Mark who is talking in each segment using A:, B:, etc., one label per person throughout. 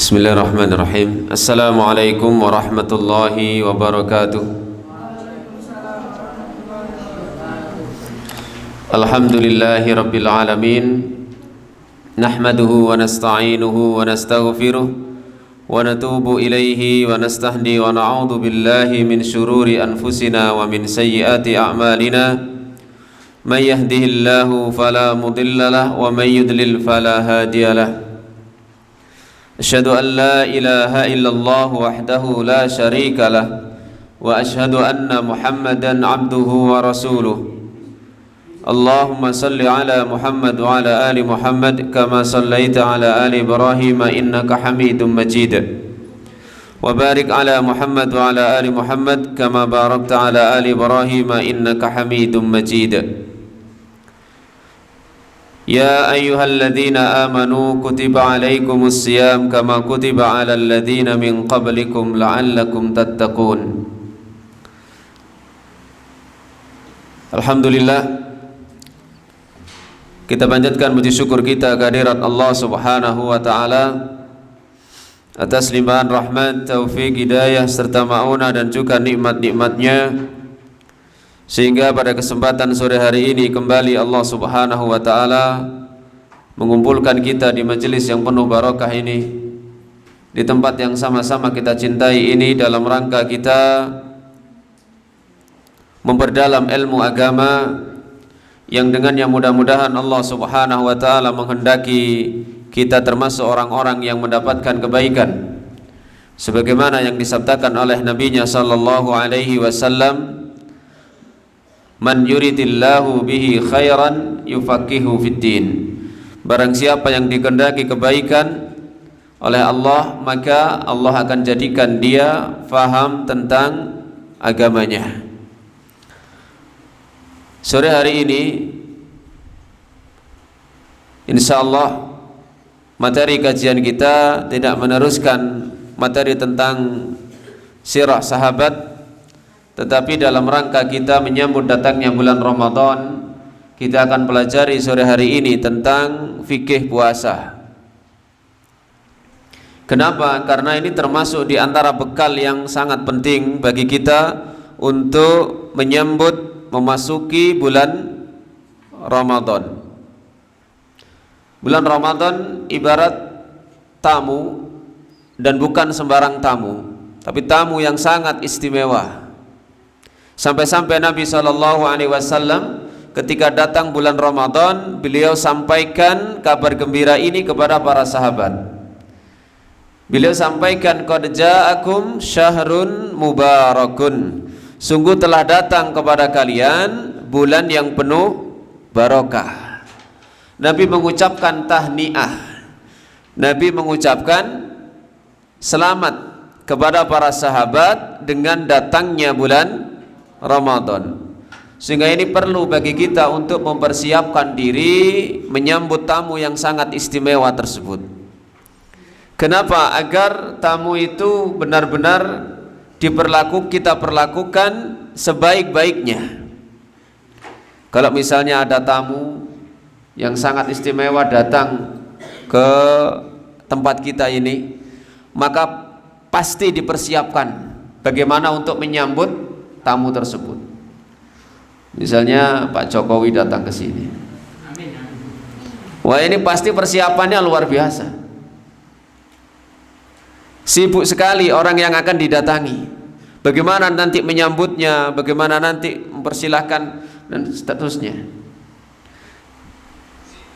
A: Bismillahirrahmanirrahim. Assalamualaikum warahmatullahi wabarakatuh. Alhamdulillahi rabbil alamin. Nahmaduhu wa nasta'inuhu wa nastaghfiruh wa natubu ilaihi wa nastahdi wa na'udzu billahi min syururi anfusina wa min sayyiati a'malina. May yahdihillahu fala mudilla lahu wa may yudlil fala hadiya lahu. Asyhadu an la ilaha illallah wahdahu la syarika lah wa asyhadu anna Muhammadan abduhu wa rasuluh. Allahumma salli ala Muhammad wa ala ali Muhammad kama sallaita ala ali Ibrahim innaka Hamidum Majid. Wa barik ala Muhammad wa ala ali Muhammad kama barakta ala ali Ibrahim innaka Hamidum Majid. Ya ayyuhalladzina amanu kutiba alaikumus siyam kama kutiba alal ladzina min qablikum la'allakum tattaqun. Alhamdulillah, kita panjatkan puji syukur kita kehadirat Allah Subhanahu wa taala atas limpahan rahmat, taufik, hidayah serta maunah dan juga nikmat-nikmatnya, sehingga pada kesempatan sore hari ini kembali Allah Subhanahu wa taala mengumpulkan kita di majelis yang penuh barakah ini, di tempat yang sama-sama kita cintai ini, dalam rangka kita memperdalam ilmu agama yang dengannya mudah-mudahan Allah Subhanahu wa taala menghendaki kita termasuk orang-orang yang mendapatkan kebaikan sebagaimana yang disabdakan oleh nabinya sallallahu alaihi wasallam, man yuridillahu bihi khairan yufaqihu fiddin. Barang siapa yang dikehendaki kebaikan oleh Allah, maka Allah akan jadikan dia faham tentang agamanya. Sore hari ini insyaallah materi kajian kita tidak meneruskan materi tentang sirah sahabat, tetapi dalam rangka kita menyambut datangnya bulan Ramadan, kita akan pelajari sore hari ini tentang fikih puasa. Kenapa? Karena ini termasuk di antara bekal yang sangat penting bagi kita untuk menyambut memasuki bulan Ramadan. Bulan Ramadan ibarat tamu, dan bukan sembarang tamu, tapi tamu yang sangat istimewa. Sampai-sampai Nabi SAW ketika datang bulan Ramadan, beliau sampaikan kabar gembira ini kepada para sahabat. Beliau sampaikan, qad ja'akum syahrun mubarakun, sungguh telah datang kepada kalian bulan yang penuh barokah. Nabi mengucapkan tahniah, Nabi mengucapkan selamat kepada para sahabat dengan datangnya bulan Ramadan. Sehingga ini perlu bagi kita untuk mempersiapkan diri menyambut tamu yang sangat istimewa tersebut. Kenapa? Agar tamu itu benar-benar kita perlakukan sebaik-baiknya. Kalau misalnya ada tamu yang sangat istimewa datang ke tempat kita ini, maka pasti dipersiapkan bagaimana untuk menyambut tamu tersebut. Misalnya Pak Jokowi datang ke sini, wah ini pasti persiapannya luar biasa. Sibuk sekali orang yang akan didatangi. Bagaimana nanti menyambutnya, bagaimana nanti mempersilahkan dan seterusnya.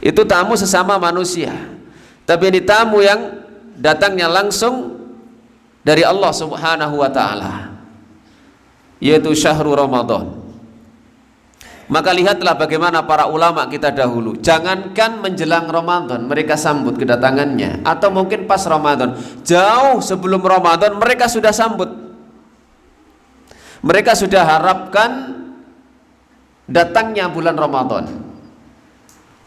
A: Itu tamu sesama manusia, tapi ini tamu yang datangnya langsung dari Allah Subhanahu wa taala, yaitu syahrul Ramadan. Maka lihatlah bagaimana para ulama kita dahulu, jangankan menjelang Ramadan mereka sambut kedatangannya, atau mungkin pas Ramadan, jauh sebelum Ramadan mereka sudah sambut. Mereka sudah harapkan datangnya bulan Ramadan.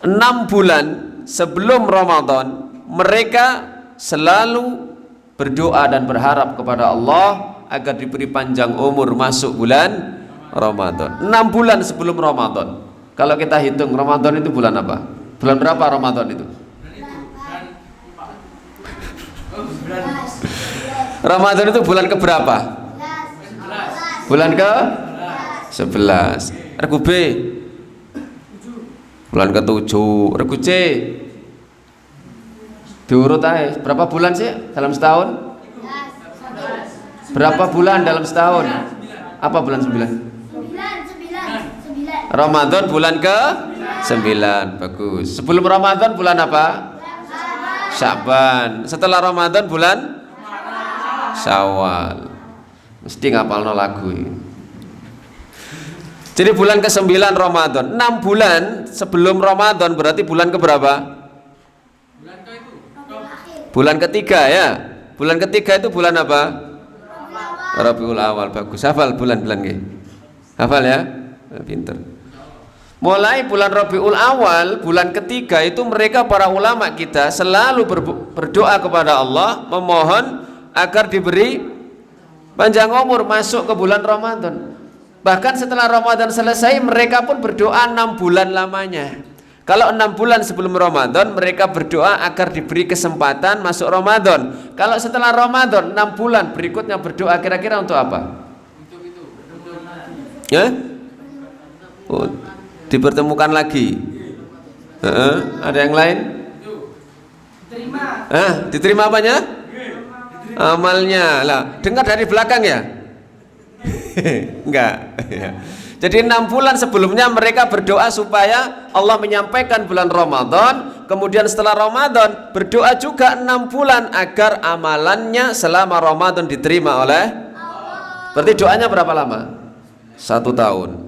A: 6 bulan sebelum Ramadan mereka selalu berdoa dan berharap kepada Allah agar diberi panjang umur masuk bulan Ramadan. 6 bulan sebelum Ramadan. Kalau kita hitung Ramadan itu bulan apa? Bulan berapa Ramadan itu? Ramadan itu bulan keberapa? Bulan ke 11. Regu B bulan ke-7. Regu C diurut aja. Berapa bulan sih dalam setahun? Berapa bulan dalam setahun? Apa bulan 9? Ramadan bulan ke-9. Bagus. Sebelum Ramadan bulan apa? Sya'ban. Setelah Ramadan bulan Syawal. Mesti ngapalno lagu ini. Jadi bulan ke-9 Ramadan. 6 bulan sebelum Ramadan berarti bulan keberapa? Bulan ketiga ya. Bulan ketiga itu bulan apa? Rabiul Awal. Bagus. Hafal bulan-bulan nggih. Hafal ya? Pinter. Mulai bulan Rabiul Awal, bulan ketiga itu mereka para ulama kita selalu berdoa kepada Allah, memohon agar diberi panjang umur masuk ke bulan Ramadan. Bahkan setelah Ramadan selesai mereka pun berdoa 6 bulan lamanya. Kalau 6 bulan sebelum Ramadan mereka berdoa agar diberi kesempatan masuk Ramadan. Kalau setelah Ramadan 6 bulan berikutnya berdoa kira-kira untuk apa? Ya? Oh, dipertemukan lagi. Ada yang lain? Diterima apanya? Amalnya. Lah, dengar dari belakang ya? Enggak. Jadi 6 bulan sebelumnya mereka berdoa supaya Allah menyampaikan bulan Ramadan. Kemudian setelah Ramadan berdoa juga 6 bulan agar amalannya selama Ramadan diterima oleh Allah. Berarti doanya berapa lama? 1 tahun.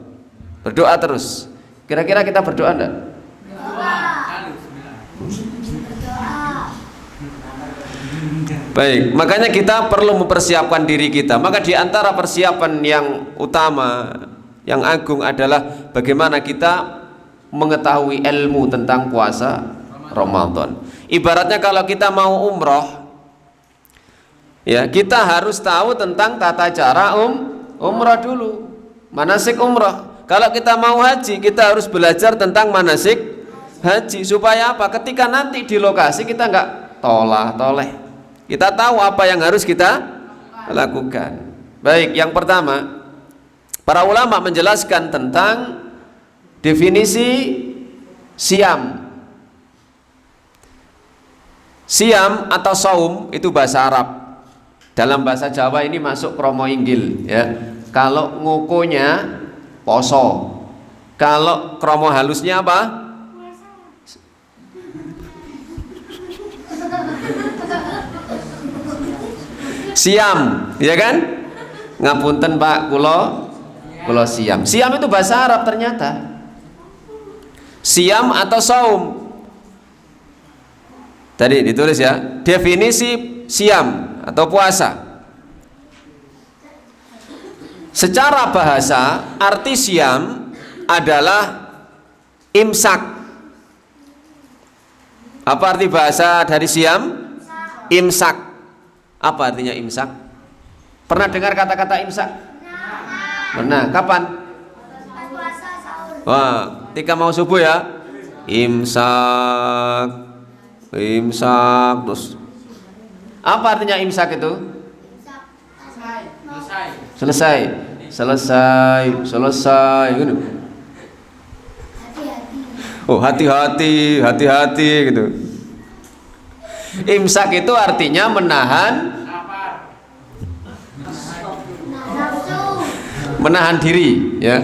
A: Berdoa terus. Kira-kira kita berdoa enggak? Baik, makanya kita perlu mempersiapkan diri kita. Maka di antara persiapan yang utama, yang agung adalah bagaimana kita mengetahui ilmu tentang puasa Ramadan. Ibaratnya kalau kita mau umroh, ya kita harus tahu tentang tata cara umroh dulu, manasik umroh. Kalau kita mau haji, kita harus belajar tentang manasik haji supaya apa? Ketika nanti di lokasi kita nggak tolah-toleh. Kita tahu apa yang harus kita lakukan. Baik, yang pertama, para ulama menjelaskan tentang definisi siam. Siam atau saum itu bahasa Arab. Dalam bahasa Jawa ini masuk kromo inggil ya. Kalau ngukunya poso. Kalau kromo halusnya apa? Siam, ya kan? Ngapunten Pak, kulo siam. Siam itu bahasa Arab ternyata. Siam atau saum. Tadi ditulis ya, definisi siam atau puasa. Secara bahasa, arti siam adalah imsak. Apa arti bahasa dari siam? Imsak. Apa artinya imsak? Pernah dengar kata-kata imsak? Pernah. Kapan? Wah, ketika mau subuh ya. Imsak. Imsak. Terus apa artinya imsak itu? Selesai gitu. Oh, hati-hati gitu. Imsak itu artinya menahan diri ya.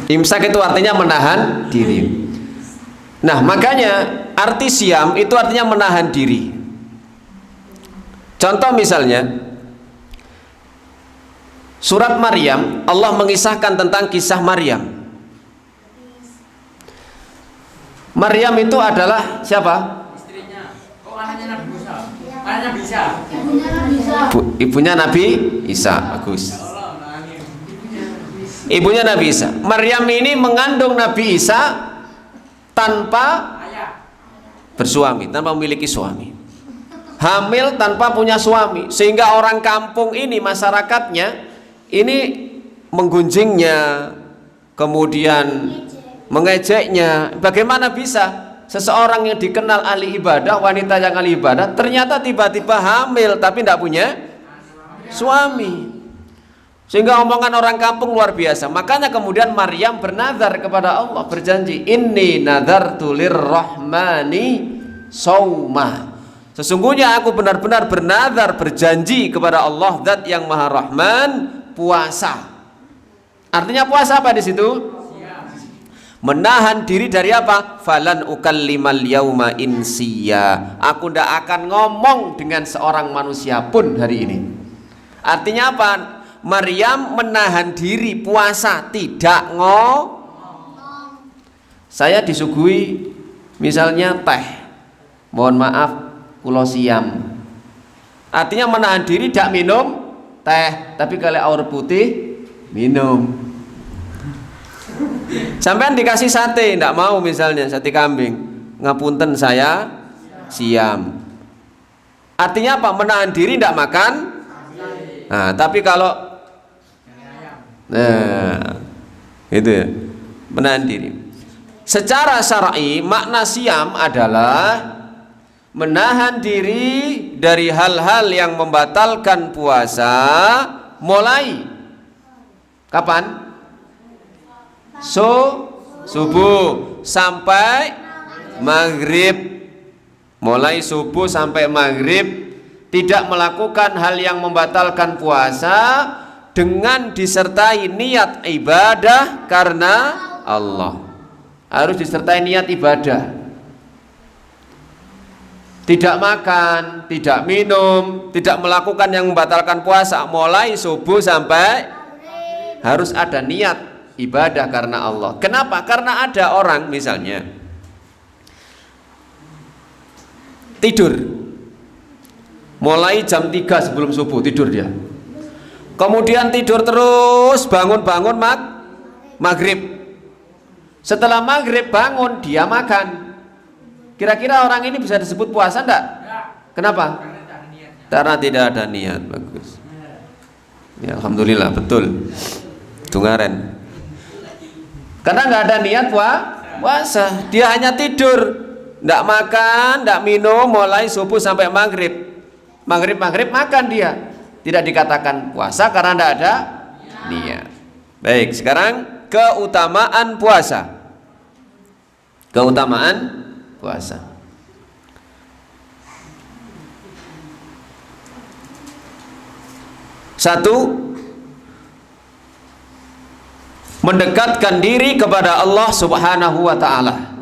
A: Imsak itu artinya menahan diri. Nah, makanya arti siam itu artinya menahan diri. Contoh misalnya surat Maryam, Allah mengisahkan tentang kisah Maryam. Maryam itu adalah siapa?
B: Istrinya. Oh, anaknya Nabi Musa. Anaknya Nabi Isa.
A: Ibunya Nabi Isa. Bagus. Ibunya Nabi Isa. Maryam ini mengandung Nabi Isa tanpa bersuami, tanpa memiliki suami. Hamil tanpa punya suami, sehingga orang kampung ini, masyarakatnya ini menggunjingnya, kemudian mengejeknya. Bagaimana bisa seseorang yang dikenal ahli ibadah, wanita yang ahli ibadah, ternyata tiba-tiba hamil tapi tidak punya suami. Sehingga omongan orang kampung luar biasa. Makanya kemudian Maryam bernazar kepada Allah, berjanji, inni nadartu lirrahmani sauma. Sesungguhnya aku benar-benar bernazar, berjanji kepada Allah Zat yang Maha Rahman, puasa. Artinya puasa apa di situ? Menahan diri dari apa? Falan ukallimal yauma insiya. Aku tidak akan ngomong dengan seorang manusia pun hari ini. Artinya apa? Maryam menahan diri puasa, tidak ngomong. Saya disuguhi misalnya teh, mohon maaf kulo siam. Artinya menahan diri tidak minum teh, tapi kalau air putih minum. Sampean dikasih sate tidak mau, misalnya sate kambing, ngapunten saya siam. Artinya apa? Menahan diri tidak makan. Nah, tapi kalau itu ya, menahan diri. Secara syar'i makna siam adalah menahan diri dari hal-hal yang membatalkan puasa mulai kapan? Subuh sampai maghrib. Mulai subuh sampai maghrib tidak melakukan hal yang membatalkan puasa dengan disertai niat ibadah karena Allah. Harus disertai niat ibadah. Tidak makan, tidak minum, tidak melakukan yang membatalkan puasa mulai subuh sampai harus ada niat ibadah karena Allah. Kenapa? Karena ada orang misalnya tidur mulai jam 3 sebelum subuh, tidur dia. Kemudian tidur terus, bangun-bangun maghrib. Setelah maghrib bangun, dia makan. Kira-kira orang ini bisa disebut puasa enggak? Kenapa? Karena tidak ada niat. Bagus. Ya, alhamdulillah, betul. Tungaren. Karena nggak ada niat puasa. Dia hanya tidur, enggak makan, enggak minum, mulai subuh sampai maghrib. Maghrib makan dia. Tidak dikatakan puasa karena tidak ada niat. Baik, sekarang keutamaan puasa. Keutamaan puasa. Satu, mendekatkan diri kepada Allah Subhanahu wa ta'ala.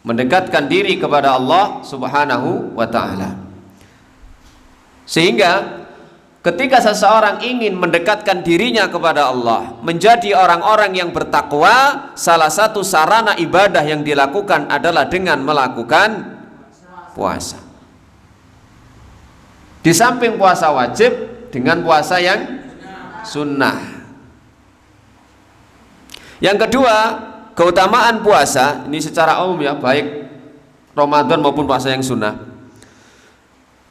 A: Mendekatkan diri kepada Allah Subhanahu wa ta'ala. Sehingga ketika seseorang ingin mendekatkan dirinya kepada Allah, menjadi orang-orang yang bertakwa, salah satu sarana ibadah yang dilakukan adalah dengan melakukan puasa. Di samping puasa wajib, dengan puasa yang sunnah. Yang kedua, keutamaan puasa, ini secara umum ya, baik Ramadan maupun puasa yang sunnah,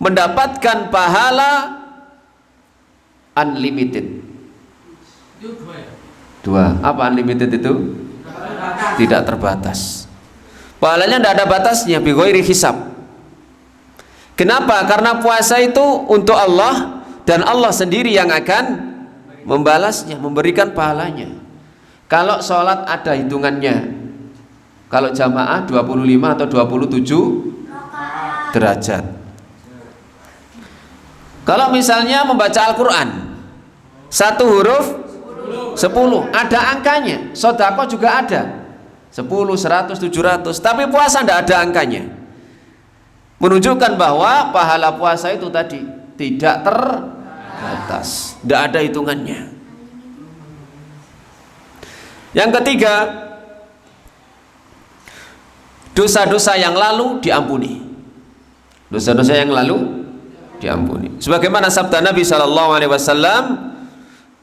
A: mendapatkan pahala unlimited. Dua. Apa unlimited itu? Tidak terbatas. Pahalanya tidak ada batasnya, bi ghairi hisab. Kenapa? Karena puasa itu untuk Allah dan Allah sendiri yang akan membalasnya, memberikan pahalanya. Kalau sholat ada hitungannya. Kalau jamaah 25 atau 27 derajat. Kalau misalnya membaca Al-Quran satu huruf 10, ada angkanya. Sodako juga ada 10, 100, 700. Tapi puasa tidak ada angkanya. Menunjukkan bahwa pahala puasa itu tadi tidak terbatas, tidak ada hitungannya. Yang ketiga, dosa-dosa yang lalu diampuni. Dosa-dosa yang lalu diampuni. Sebagaimana sabda Nabi SAW,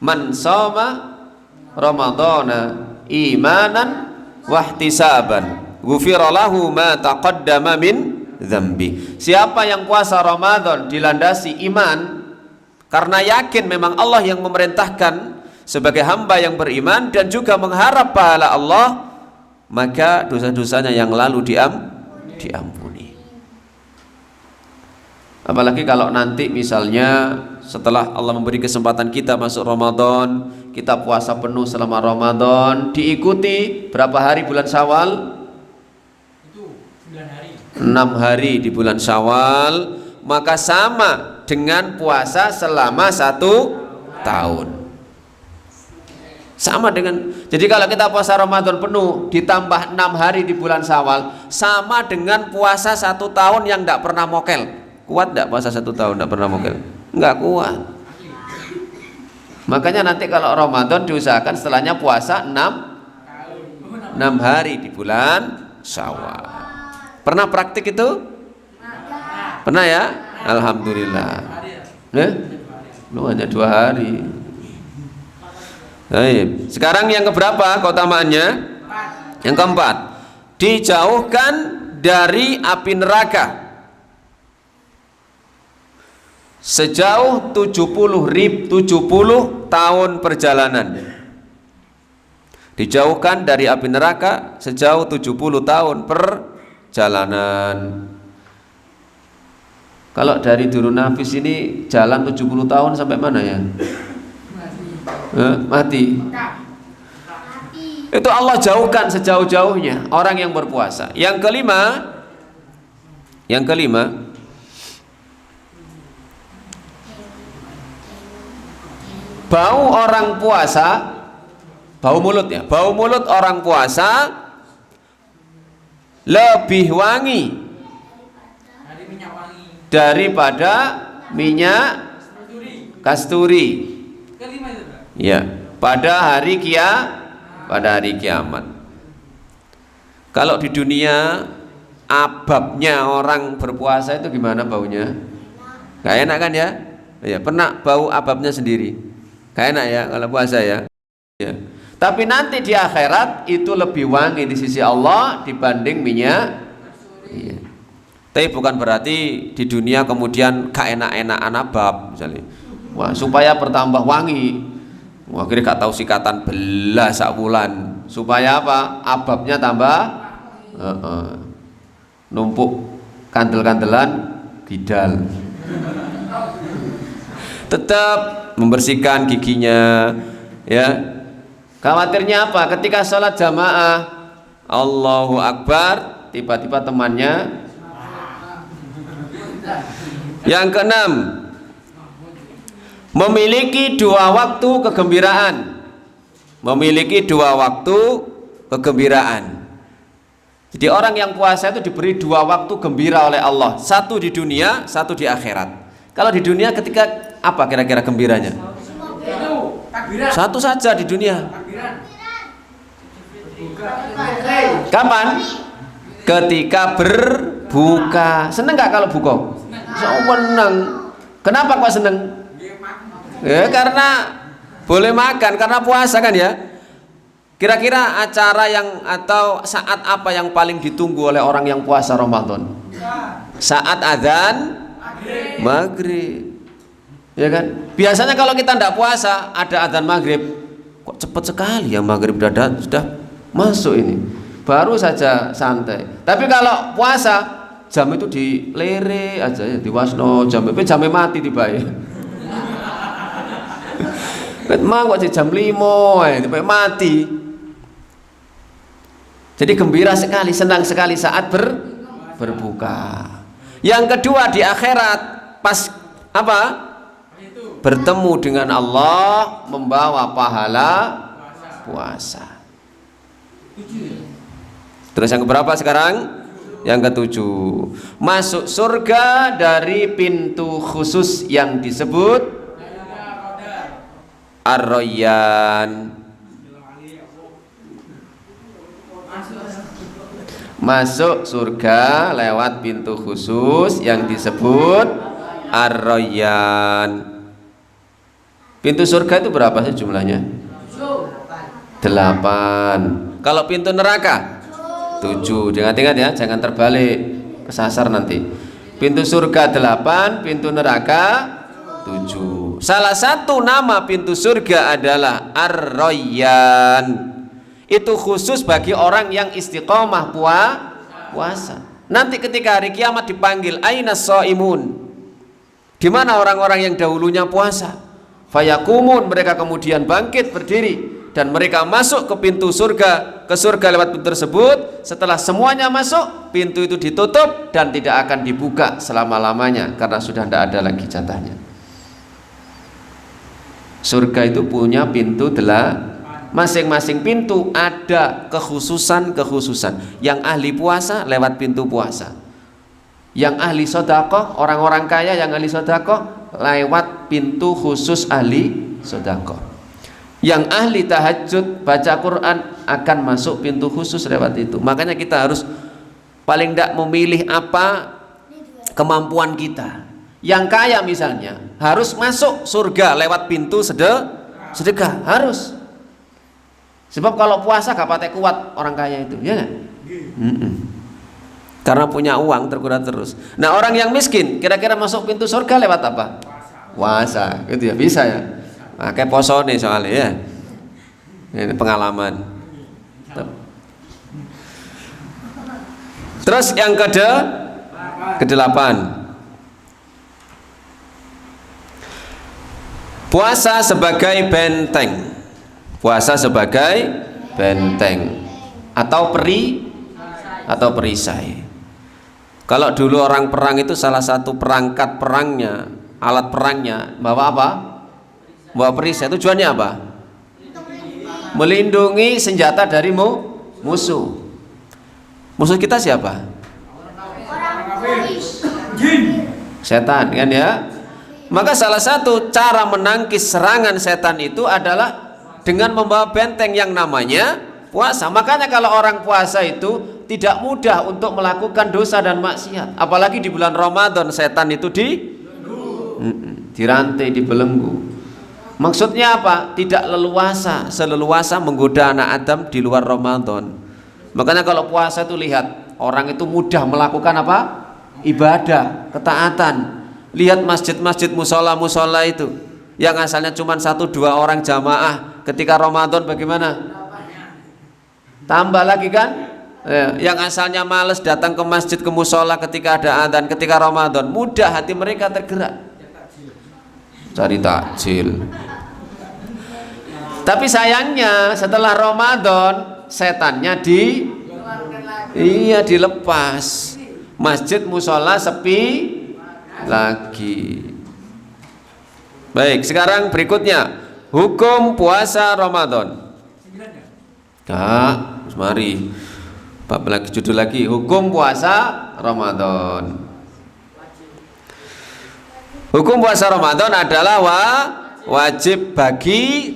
A: man shoma ramadhana imanan wahtisaban ghufira lahu ma taqaddama min dzambi. Siapa yang puasa Ramadan dilandasi iman karena yakin memang Allah yang memerintahkan sebagai hamba yang beriman dan juga mengharap pahala Allah, maka dosa-dosanya yang lalu diampuni. Apalagi kalau nanti misalnya setelah Allah memberi kesempatan kita masuk Ramadan, kita puasa penuh selama Ramadan, diikuti berapa hari bulan Syawal?
B: Itu 9 hari.
A: 6 hari di bulan Syawal, maka sama dengan puasa selama 1 tahun. Sama dengan, jadi kalau kita puasa Ramadan penuh ditambah 6 hari di bulan Syawal, sama dengan puasa 1 tahun yang tidak pernah mokel. Kuat tidak puasa 1 tahun tidak pernah mokel? Enggak kuat. Makanya nanti kalau Ramadan diusahakan setelahnya puasa 6 hari di bulan Syawal. Pernah praktik itu? Pernah ya? Alhamdulillah. Lu hanya 2 hari. Baik. Sekarang yang keberapa keutamaannya? Yang keempat, dijauhkan dari api neraka sejauh 70 tahun perjalanan. Dijauhkan dari api neraka sejauh 70 tahun perjalanan. Kalau dari Durun Nafis ini jalan 70 tahun sampai mana ya? Mati. Itu Allah jauhkan sejauh-jauhnya orang yang berpuasa. Yang kelima, bau orang puasa, bau mulut ya, bau mulut orang puasa lebih wangi daripada minyak kasturi. Ya, pada hari kiamat. Kalau di dunia ababnya orang berpuasa itu gimana baunya? Gak enak kan ya? Ya, pernah bau ababnya sendiri. Gak enak ya kalau puasa ya. Ya. Tapi nanti di akhirat itu lebih wangi di sisi Allah dibanding minyak. Iya. Tapi bukan berarti di dunia kemudian gak enak-enakan abab misalnya. Wah, supaya bertambah wangi. Wah, akhirnya gak tahu sikatan belas sak bulan. Supaya apa? Ababnya tambah numpuk kandel-kandelan bidal. Tetap membersihkan giginya ya. Khawatirnya apa? Ketika sholat jamaah Allahu Akbar, tiba-tiba temannya. Yang keenam, memiliki 2 waktu kegembiraan. Memiliki 2 waktu kegembiraan. Jadi orang yang puasa itu diberi 2 waktu gembira oleh Allah. 1 di dunia, 1 di akhirat. Kalau di dunia ketika apa kira-kira gembiranya? Satu saja di dunia. Kapan? Ketika berbuka. Seneng gak kalau buka? Seneng. Kenapa kok seneng? Ya karena boleh makan, karena puasa kan ya. Kira-kira acara yang atau saat apa yang paling ditunggu oleh orang yang puasa Ramadan? Saat adzan maghrib. Ya kan? Biasanya kalau kita tidak puasa ada adzan maghrib, kok cepat sekali ya maghrib sudah masuk ini. Baru saja santai. Tapi kalau puasa jam itu dilere aja ya, diwasno jamnya mati tiba ya. Memang kok jam 5 ya, tiba mati. Jadi gembira sekali, senang sekali saat berbuka. Yang kedua di akhirat pas apa? Bertemu dengan Allah, membawa pahala puasa. Terus yang keberapa sekarang? Yang ketujuh, masuk surga dari pintu khusus yang disebut Ar-Rayyan. Masuk surga lewat pintu khusus yang disebut Ar-Rayyan. Pintu surga itu berapa sih jumlahnya? 8. Kalau pintu neraka 7. Ingat-ingat ya, jangan terbalik, kesasar nanti. Pintu surga 8, pintu neraka 7. Salah satu nama pintu surga adalah Ar-Rayyan. Itu khusus bagi orang yang istiqomah puasa. Nanti ketika hari kiamat dipanggil, aina shaimun? Di mana orang-orang yang dahulunya puasa? Fayakumun, mereka kemudian bangkit berdiri dan mereka masuk ke pintu surga, ke surga lewat pintu tersebut. Setelah semuanya masuk, pintu itu ditutup dan tidak akan dibuka selama-lamanya karena sudah tidak ada lagi jatahnya. Surga itu punya pintu masing-masing pintu ada kekhususan. Yang ahli puasa lewat pintu puasa. Yang ahli sedekah, orang-orang kaya yang ahli sedekah lewat pintu khusus ahli sedekah. Yang ahli tahajud baca Quran akan masuk pintu khusus lewat itu. Makanya kita harus paling tidak memilih apa kemampuan kita. Yang kaya misalnya harus masuk surga lewat pintu sedekah, harus. Sebab kalau puasa gak patek kuat orang kaya itu, ya gak? Karena punya uang tergoda terus. Nah, orang yang miskin kira-kira masuk pintu surga lewat apa? Puasa, gitu ya, bisa ya. Nah, kayak poso nih soalnya ya. Ini pengalaman. Terus yang kedelapan, puasa sebagai benteng. Puasa sebagai benteng atau perisai. Kalau dulu orang perang itu salah satu perangkat perangnya, alat perangnya bawa apa? Bawa perisai. Tujuannya apa? Melindungi senjata dari musuh. Musuh kita siapa? Setan, kan ya? Maka salah satu cara menangkis serangan setan itu adalah dengan membawa benteng yang namanya puasa. Makanya kalau orang puasa itu tidak mudah untuk melakukan dosa dan maksiat. Apalagi di bulan Ramadan, setan itu dirantai, dibelenggu. Maksudnya apa? Tidak seleluasa menggoda anak Adam di luar Ramadan. Makanya kalau puasa itu lihat, orang itu mudah melakukan apa? Ibadah, ketaatan. Lihat masjid-masjid, musola-musola itu yang asalnya cuma 1-2 orang jamaah, ketika Ramadan bagaimana? Tambah lagi kan? Yang asalnya males datang ke masjid, ke musola ketika ada adzan, ketika Ramadan mudah hati mereka tergerak cari takjil. Tapi sayangnya setelah Ramadan setannya dilepas. Masjid musola sepi lagi. Baik, sekarang berikutnya hukum puasa Ramadan. Mari. Bab lagi, judul lagi, hukum puasa Ramadan. Hukum puasa Ramadan adalah wajib bagi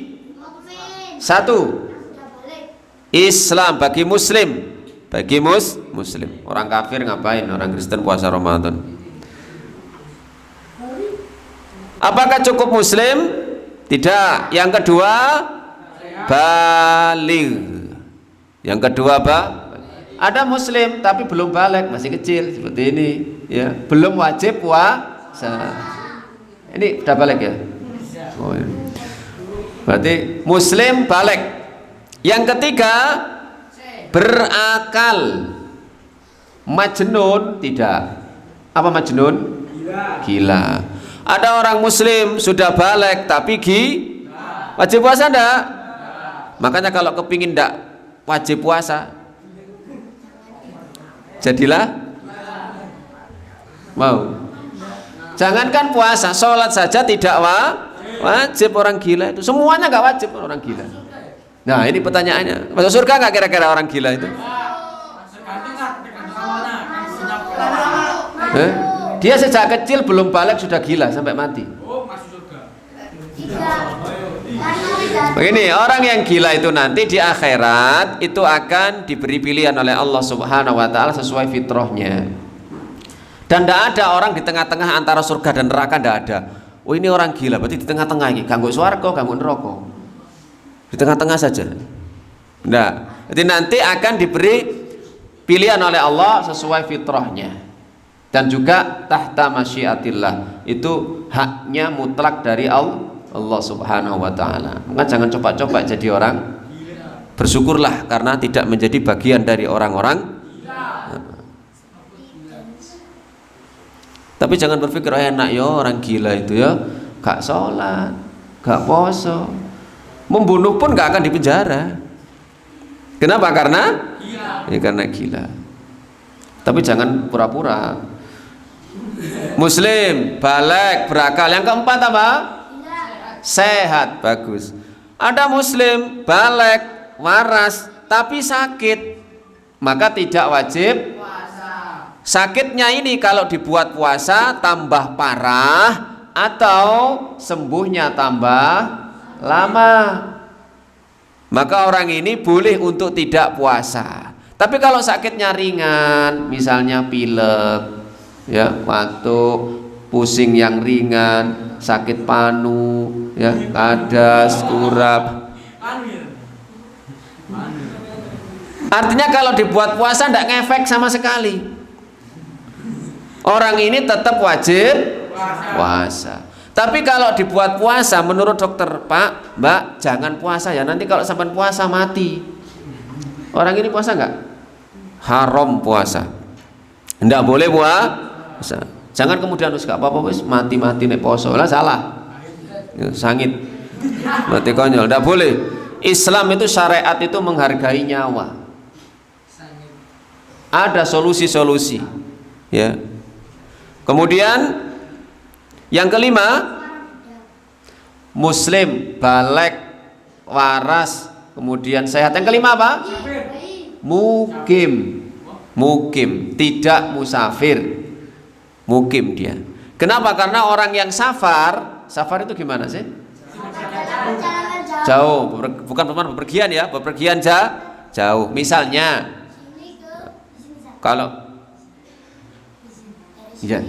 A: satu Islam, bagi muslim. Bagi muslim. Orang kafir ngapain? Orang Kristen puasa Ramadan. Apakah cukup muslim? Tidak. Yang kedua, baligh. Yang kedua ada muslim tapi belum balik, masih kecil seperti ini, ya, belum wajib puasa. Ini sudah balik ya? Oh, ya. Berarti muslim balik. Yang ketiga, berakal. Majnun tidak. Apa majnun? Gila. Ada orang muslim sudah balik tapi wajib puasa enggak? Makanya kalau kepingin enggak wajib puasa, jadilah mau. Jangankan puasa, sholat saja tidak wajib. Orang gila itu semuanya nggak wajib, orang gila. Nah, ini pertanyaannya, masuk surga nggak kira-kira orang gila itu? Dia sejak kecil belum balik sudah gila sampai mati. Begini, orang yang gila itu nanti di akhirat itu akan diberi pilihan oleh Allah Subhanahu wa taala sesuai fitrahnya. Dan tidak ada orang di tengah-tengah antara surga dan neraka, tidak ada. Oh, ini orang gila, berarti di tengah-tengah ini, ganggu swarga, ganggu neraka. Di tengah-tengah saja. Nah, jadi nanti akan diberi pilihan oleh Allah sesuai fitrahnya. Dan juga tahta masyiatillah, itu haknya mutlak dari Allah Subhanahu wa taala. Maka jangan coba-coba jadi orang. Bersyukurlah karena tidak menjadi bagian dari orang-orang Tapi jangan berpikir enak ya orang gila itu ya, gak sholat, gak poso, membunuh pun gak akan dipenjara. Kenapa? Karena ya karena gila. Tapi jangan pura-pura. Muslim, balik, berakal. Yang keempat apa? Sehat, bagus. Ada muslim, balik, waras, tapi sakit, maka tidak wajib puasa. Sakitnya ini kalau dibuat puasa tambah parah atau sembuhnya tambah lama, maka orang ini boleh untuk tidak puasa. Tapi kalau sakitnya ringan, misalnya pilek, ya, batuk, pusing yang ringan, sakit panu, ya, kadas, kurap. Artinya kalau dibuat puasa tidak ngefek sama sekali. Orang ini tetap wajib puasa. Tapi kalau dibuat puasa, menurut dokter, Pak, Mbak, jangan puasa ya. Nanti kalau sampai puasa mati. Orang ini puasa enggak? Haram puasa. Enggak boleh puasa. Jangan kemudian gak apa-apa wis mati-mati nek poso. Lah salah. Ya, sangit. Mati konyol, enggak boleh. Islam itu syariat itu menghargai nyawa. Ada solusi-solusi. Ya. Kemudian yang kelima, muslim, balik, waras, kemudian sehat. Yang kelima apa? Mukim. Mukim, tidak musafir. Mukim dia. Kenapa? Karena orang yang safar itu gimana sih? Jauh, bukan bepergian ya, bepergian jauh. Misalnya, kalau ya,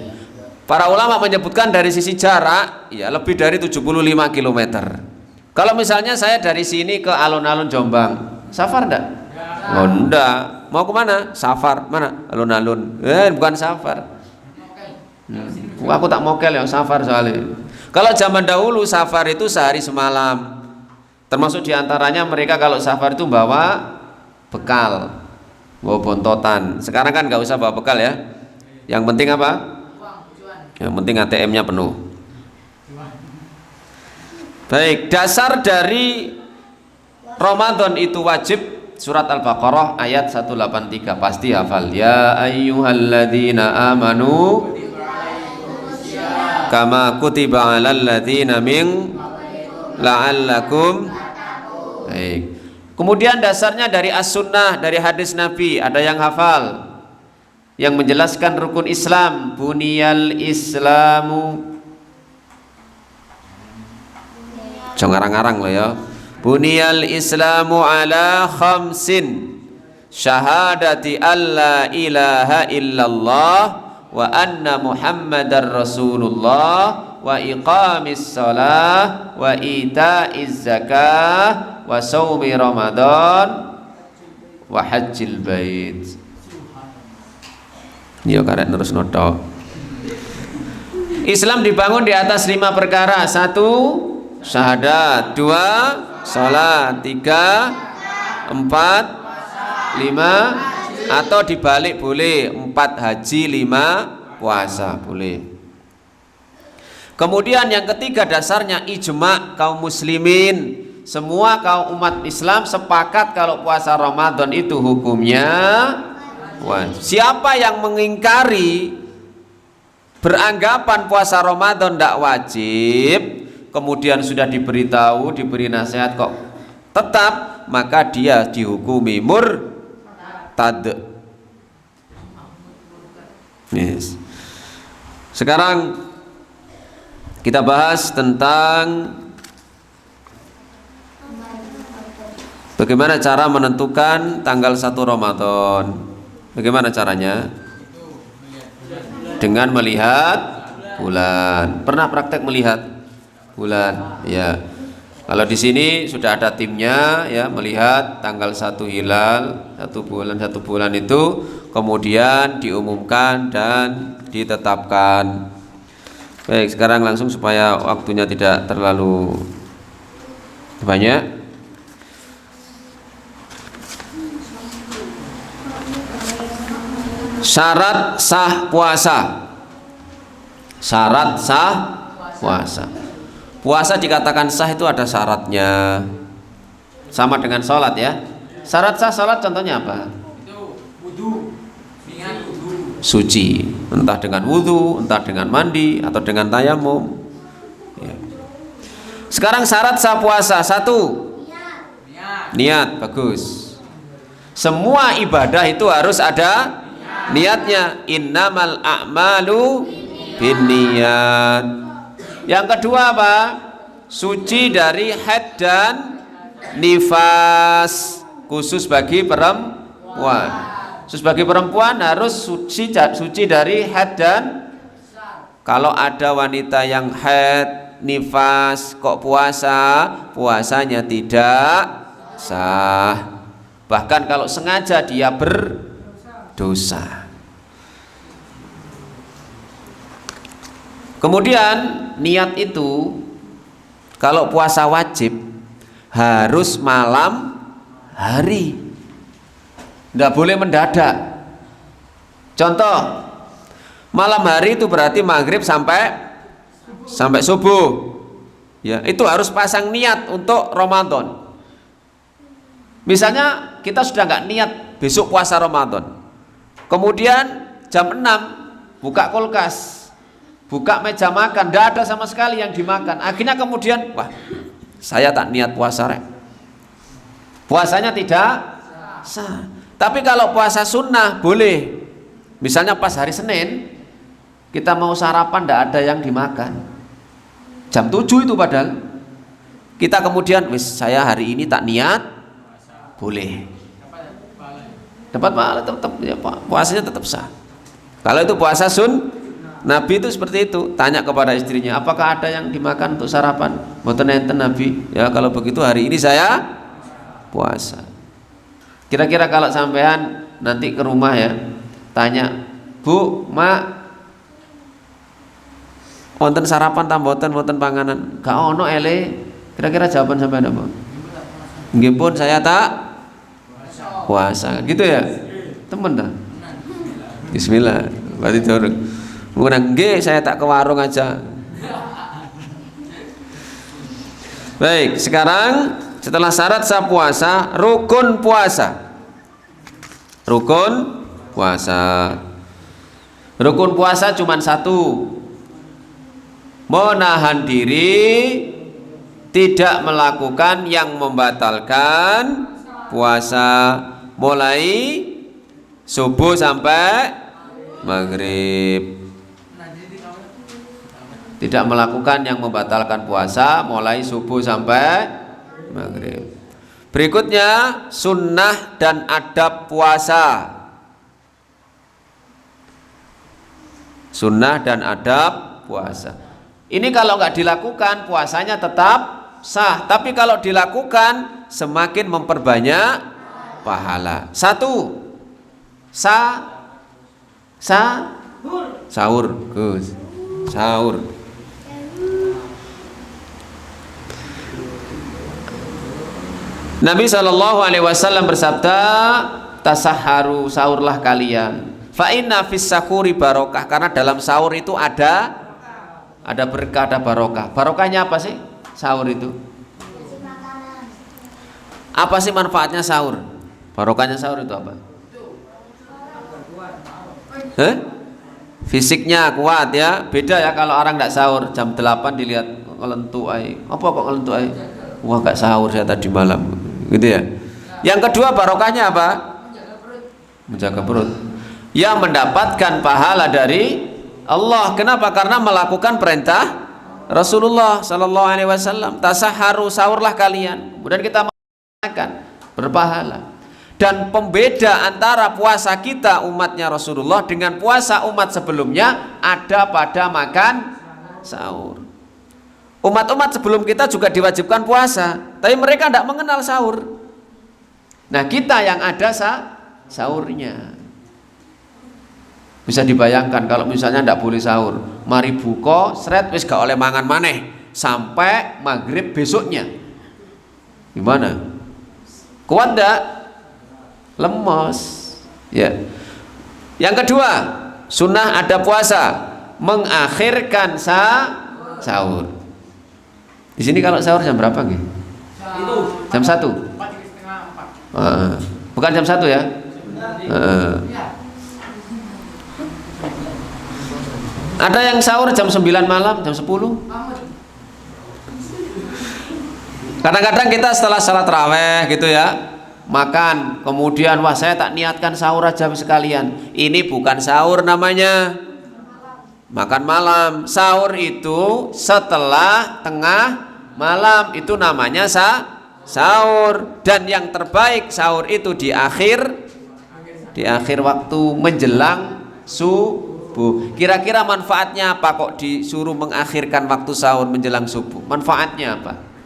A: para ulama menyebutkan dari sisi jarak, ya lebih dari 75 km. Kalau misalnya saya dari sini ke alun-alun Jombang, safar enggak? Oh enggak. Mau kemana? Safar. Mana? Alun-alun. Bukan safar. Aku tak mokel ya safar soalnya. Kalau zaman dahulu safar itu sehari semalam. Termasuk diantaranya mereka kalau safar itu bawa bekal, bawa bontotan. Sekarang kan nggak usah bawa bekal ya. Yang penting apa? Yang penting ATM-nya penuh. Baik, dasar dari Ramadan itu wajib. Surat Al-Baqarah ayat 183 pasti hafal. Ya ayyuhalladzina amanu kama kutiba 'alal ladzina min la'allakum. Baik. Kemudian dasarnya dari as-sunnah, dari hadis Nabi, ada yang hafal yang menjelaskan rukun Islam. Buniyal Islamu, jangan ngarang-ngarang loh ya. Buniyal Islamu ala khamsin, syahadati alla ilaha illallah wa anna Muhammadar Rasulullah wa iqamis shalah wa itaiz zakah wa shaumi Ramadan wa hajjil bait. Yo karek terus noto. Islam dibangun di atas 5 perkara. 1, syahadat. 2, salat. 3, 4, 5, atau dibalik boleh, 4 haji, 5 puasa boleh. Kemudian yang ketiga dasarnya ijma kaum muslimin. Semua kaum umat Islam sepakat kalau puasa Ramadan itu hukumnya wajib. Siapa yang mengingkari, beranggapan puasa Ramadan tidak wajib, kemudian sudah diberitahu, diberi nasihat kok tetap, maka dia dihukumi murtad. Yes. Sekarang kita bahas tentang bagaimana cara menentukan tanggal 1 Ramadan. Bagaimana caranya? Dengan melihat bulan. Pernah praktek melihat bulan? Ya. Kalau di sini sudah ada timnya ya, melihat tanggal 1 hilal, 1 bulan itu kemudian diumumkan dan ditetapkan. Baik, sekarang langsung supaya waktunya tidak terlalu banyak. Syarat sah puasa. Syarat sah puasa. Puasa dikatakan sah itu ada syaratnya. Sama dengan sholat ya. Syarat sah sholat contohnya apa?
B: Itu wudu, niat wudu.
A: Suci, entah dengan wudu, entah dengan mandi, atau dengan tayamum. Ya. Sekarang syarat sah puasa satu, niat. Bagus. Semua ibadah itu harus ada niatnya. Innamal a'malu binniyat. Yang kedua apa? Suci dari haid dan nifas, khusus bagi perempuan. Khusus bagi perempuan harus suci dari haid dan, kalau ada wanita yang haid nifas kok puasa, puasanya tidak sah. Bahkan kalau sengaja dia berdosa. Kemudian niat itu kalau puasa wajib harus malam hari, tidak boleh mendadak. Contoh, malam hari itu berarti maghrib sampai subuh. Ya, itu harus pasang niat untuk Ramadan. Misalnya kita sudah nggak niat besok puasa Ramadan, kemudian jam 6 buka kulkas, buka meja makan, tidak ada sama sekali yang dimakan. Akhirnya kemudian, wah, saya tak niat puasa rek. Puasanya tidak sah. Tapi kalau puasa sunnah boleh. Misalnya pas hari Senin kita mau sarapan, tidak ada yang dimakan. Jam 7 itu padahal. Kita kemudian, wis saya hari ini tak niat, boleh. Dapat pahala tetap ya, puasanya tetap sah. Kalau itu puasa Nabi itu seperti itu, tanya kepada istrinya, apakah ada yang dimakan untuk sarapan? Mboten enten Nabi. Ya kalau begitu hari ini saya puasa. Kira-kira kalau sampean nanti ke rumah ya, tanya, Bu, Mak, wonten sarapan ta mboten, wonten panganan? Gak ono ele. Kira-kira jawaban sampean apa? Nggih pun saya tak puasa. Gitu ya? Temen dah. Bismillah. Berarti dorong. Mungkin nggih saya tak ke warung aja. Baik, sekarang setelah syarat sah puasa, rukun puasa. Rukun puasa. Rukun puasa cuma satu. Menahan diri tidak melakukan yang membatalkan puasa mulai subuh sampai maghrib. Tidak melakukan yang membatalkan puasa mulai subuh sampai maghrib. Berikutnya sunnah dan adab puasa. Sunnah dan adab puasa. Ini kalau nggak dilakukan puasanya tetap sah. Tapi kalau dilakukan semakin memperbanyak pahala. Satu, sahur, Gus, sahur. Nabi SAW bersabda, tasaharu, sahurlah kalian. Fa inna fis sahuri barokah, karena dalam sahur itu ada berkah, ada barokah. Barokahnya apa sih sahur itu? Apa sih manfaatnya sahur? Barokahnya sahur itu apa? Fisiknya kuat ya. Beda ya kalau orang tidak sahur, jam 8 dilihat ngelentuk ai. Apa kok ngelentuk ai? Wah, gak sahur saya tadi malam. Gitu ya. Yang kedua barokahnya apa? Menjaga perut. Yang mendapatkan pahala dari Allah. Kenapa? Karena melakukan perintah Rasulullah sallallahu alaihi wasallam. Tasaharu, sahurlah kalian. Kemudian kita makan, berpahala. Dan pembeda antara puasa kita umatnya Rasulullah dengan puasa umat sebelumnya ada pada makan sahur. Umat-umat sebelum kita juga diwajibkan puasa, tapi mereka tidak mengenal sahur. Nah, kita yang ada sahurnya. Bisa dibayangkan kalau misalnya tidak boleh sahur, mari buka, seret wis gak oleh mangan maneh sampai maghrib besoknya. Gimana? Kuat enggak? Lemos. Ya. Yang kedua, sunnah ada puasa. mengakhirkan sahur. Di sini kalau sahur jam berapa nggih?
B: Itu
A: Jam 1.
B: 4:30.
A: Bukan jam 1 ya? Ada yang sahur jam 9 malam, jam 10. Kadang-kadang kita setelah salat raweh gitu ya, makan, kemudian wah saya tak niatkan sahur aja sekalian. Ini bukan sahur namanya, makan malam. Sahur itu setelah tengah malam, itu namanya sahur. Dan yang terbaik sahur itu di akhir waktu menjelang subuh. Kira-kira manfaatnya apa kok disuruh mengakhirkan waktu sahur menjelang subuh? Manfaatnya apa?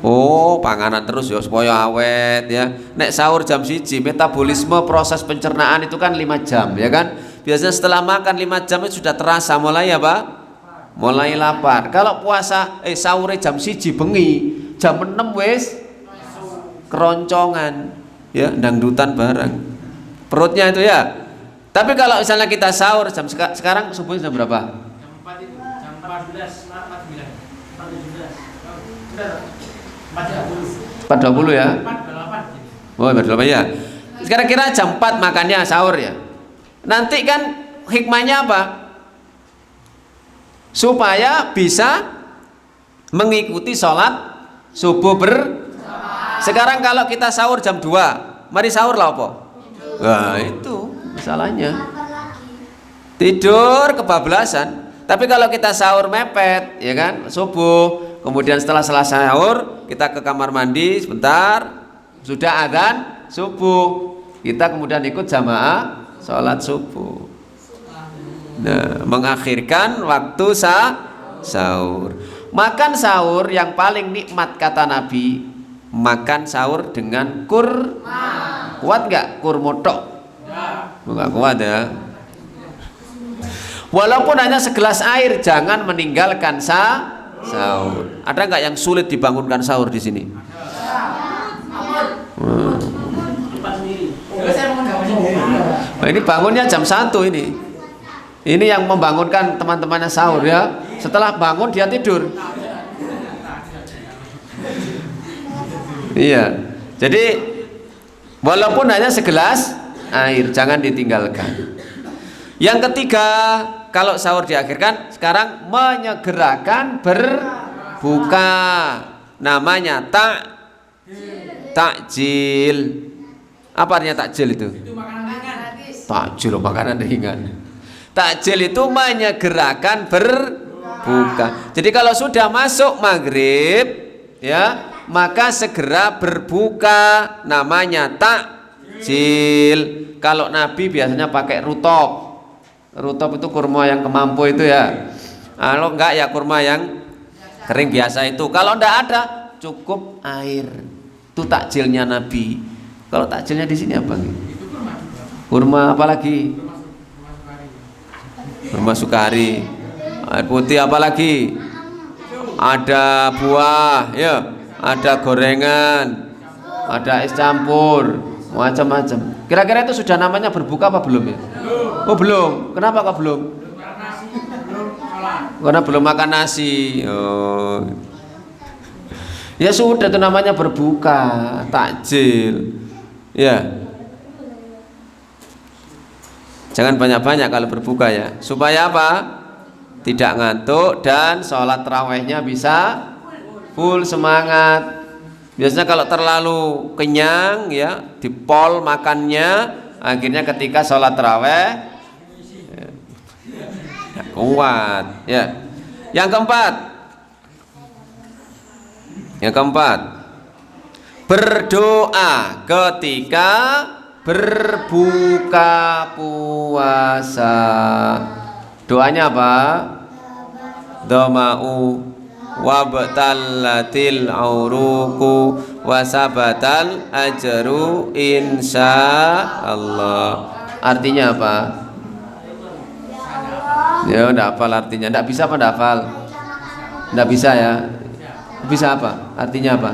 A: Oh, panganan terus ya supaya awet ya. Nek sahur jam 1, metabolisme proses pencernaan itu kan 5 jam ya kan. Biasanya setelah makan 5 jam itu sudah terasa mulai apa? Mulai lapar. Kalau puasa sahurnya jam 1 bengi, jam 6 wis keroncongan ya, dangdutan barang. Perutnya itu ya. Tapi kalau misalnya kita sahur jam sekarang subuh jam berapa?
B: Jam 4 itu, jam 14, 49, 4:17.
A: 4.20 ya?
B: 4:28.
A: Oh, 4.28 ya. Kira-kira jam 4 makannya sahur ya. Nanti kan hikmahnya apa? Supaya bisa mengikuti sholat subuh Sekarang kalau kita sahur jam 2, mari sahur lah apa? Wah, itu masalahnya. Tidur kebablasan. Tapi kalau kita sahur mepet, ya kan, subuh, kemudian setelah selesai sahur, kita ke kamar mandi sebentar, sudah adzan subuh, kita kemudian ikut jamaah sholat subuh. Nah, mengakhirkan waktu sahur. Makan sahur yang paling nikmat kata Nabi, makan sahur dengan kurma. Kuat nggak kurmotok? Nggak kuat ya. Walaupun hanya segelas air, jangan meninggalkan sahur. Ada nggak yang sulit dibangunkan sahur di sini? Nah, ini bangunnya jam 1 ini. Ini yang membangunkan teman-temannya sahur ya. Setelah bangun dia tidur. Iya. Jadi walaupun hanya segelas air, jangan ditinggalkan. Yang ketiga, kalau sahur diakhirkan, sekarang menyegerakan berbuka. Namanya takjil. Apa artinya takjil itu? Takjil makanan ringan. Takjil itu menyegerakan berbuka. Jadi kalau sudah masuk maghrib, ya, maka segera berbuka. Namanya takjil. Kalau Nabi biasanya pakai rutop. Rutop itu kurma yang kemampu itu ya. Kalau enggak ya kurma yang kering biasa itu. Kalau enggak ada, cukup air. Itu takjilnya Nabi. Kalau takjilnya di sini apa nih? Kurma apa lagi? Kurma sukari. Air putih apa lagi? Ada buah, ya. Ada gorengan. Ada es campur, macam-macam. Kira-kira itu sudah namanya berbuka apa belum ya? Oh belum. Kenapa kok belum? Karena belum makan nasi. Oh. Ya sudah, itu namanya berbuka, takjil. Ya. Jangan banyak-banyak kalau berbuka ya. Supaya apa? Tidak ngantuk dan sholat tarawihnya bisa full semangat. Biasanya kalau terlalu kenyang ya, dipol makannya, akhirnya ketika sholat tarawih kuat ya. Yang keempat, berdoa ketika berbuka puasa. Doanya apa? Doma'u wabtallatil auruku wasabatal ajru insyaallah. Artinya apa? Ya enggak hafal artinya. Enggak bisa apa enggak hafal? Enggak bisa ya. Bisa apa? Artinya apa?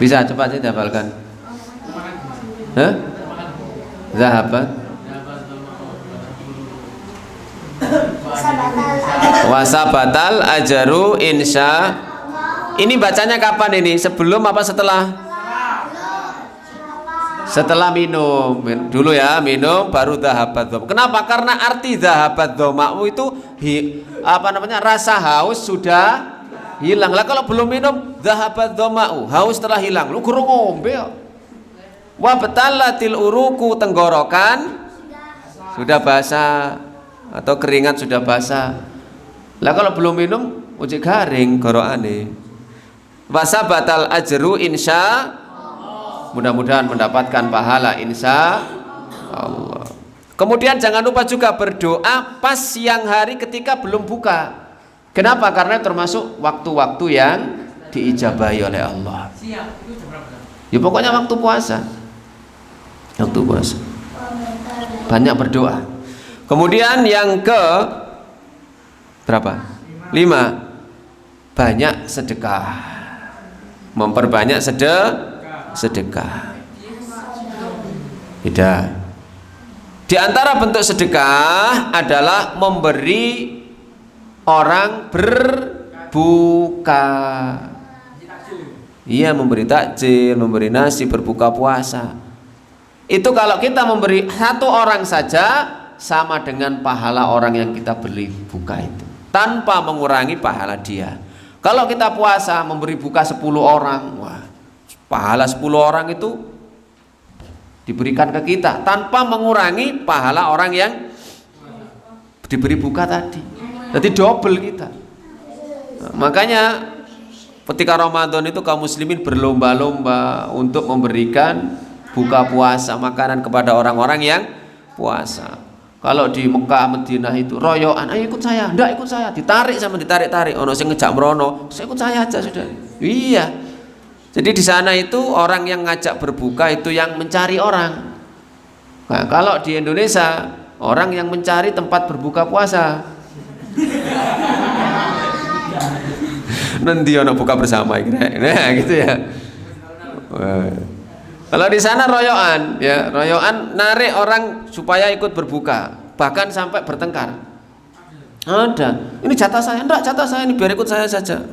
A: Bisa, coba aja dihafalkan. Hah? Zahabat Wasabatal ajaru insya. Ini bacanya kapan ini? Sebelum apa setelah? Setelah minum dulu ya, minum baru dhahabat dhoma. Kenapa? Karena arti dhahabat dhoma'u itu rasa haus sudah hilang. Lah kalau belum minum dhahabat dhoma'u, haus telah hilang. Lu guru ngombe kok. Wa batalatil uruku, tenggorokan sudah basah atau keringat sudah basah. Lah kalau belum minum uji garing gorokane. Wasabatal ajru insya. Mudah-mudahan mendapatkan pahala insya Allah. Kemudian jangan lupa juga berdoa pas siang hari ketika belum buka. Kenapa? Karena termasuk waktu-waktu yang diijabahi oleh Allah. Ya pokoknya waktu puasa. Waktu puasa. Banyak berdoa. Kemudian yang ke berapa? 5. Banyak sedekah. Memperbanyak sedekah. Beda. Di antara bentuk sedekah adalah memberi orang berbuka. Iya, memberi takjil, memberi nasi berbuka puasa. Itu kalau kita memberi satu orang saja sama dengan pahala orang yang kita beri buka itu, tanpa mengurangi pahala dia. Kalau kita puasa memberi buka 10 orang, wah, pahala 10 orang itu diberikan ke kita tanpa mengurangi pahala orang yang diberi buka tadi. Jadi double kita. Nah, makanya ketika Ramadan itu kaum muslimin berlomba-lomba untuk memberikan buka puasa makanan kepada orang-orang yang puasa. Kalau di Mekah, Madinah itu royoan, ayo ikut saya, ndak ikut saya, ditarik sama ditarik-tarik, ono sing ngejak merono, saya ikut saya aja sudah. Iya. Jadi di sana itu orang yang ngajak berbuka itu yang mencari orang. Nah, kalau di Indonesia orang yang mencari tempat berbuka puasa. Nanti ono buka bersama nah gitu ya. Kalau di sana royoan, ya royoan narik orang supaya ikut berbuka, bahkan sampai bertengkar. Ada, ini jatah saya, enggak jatah saya ini biar ikut saya saja.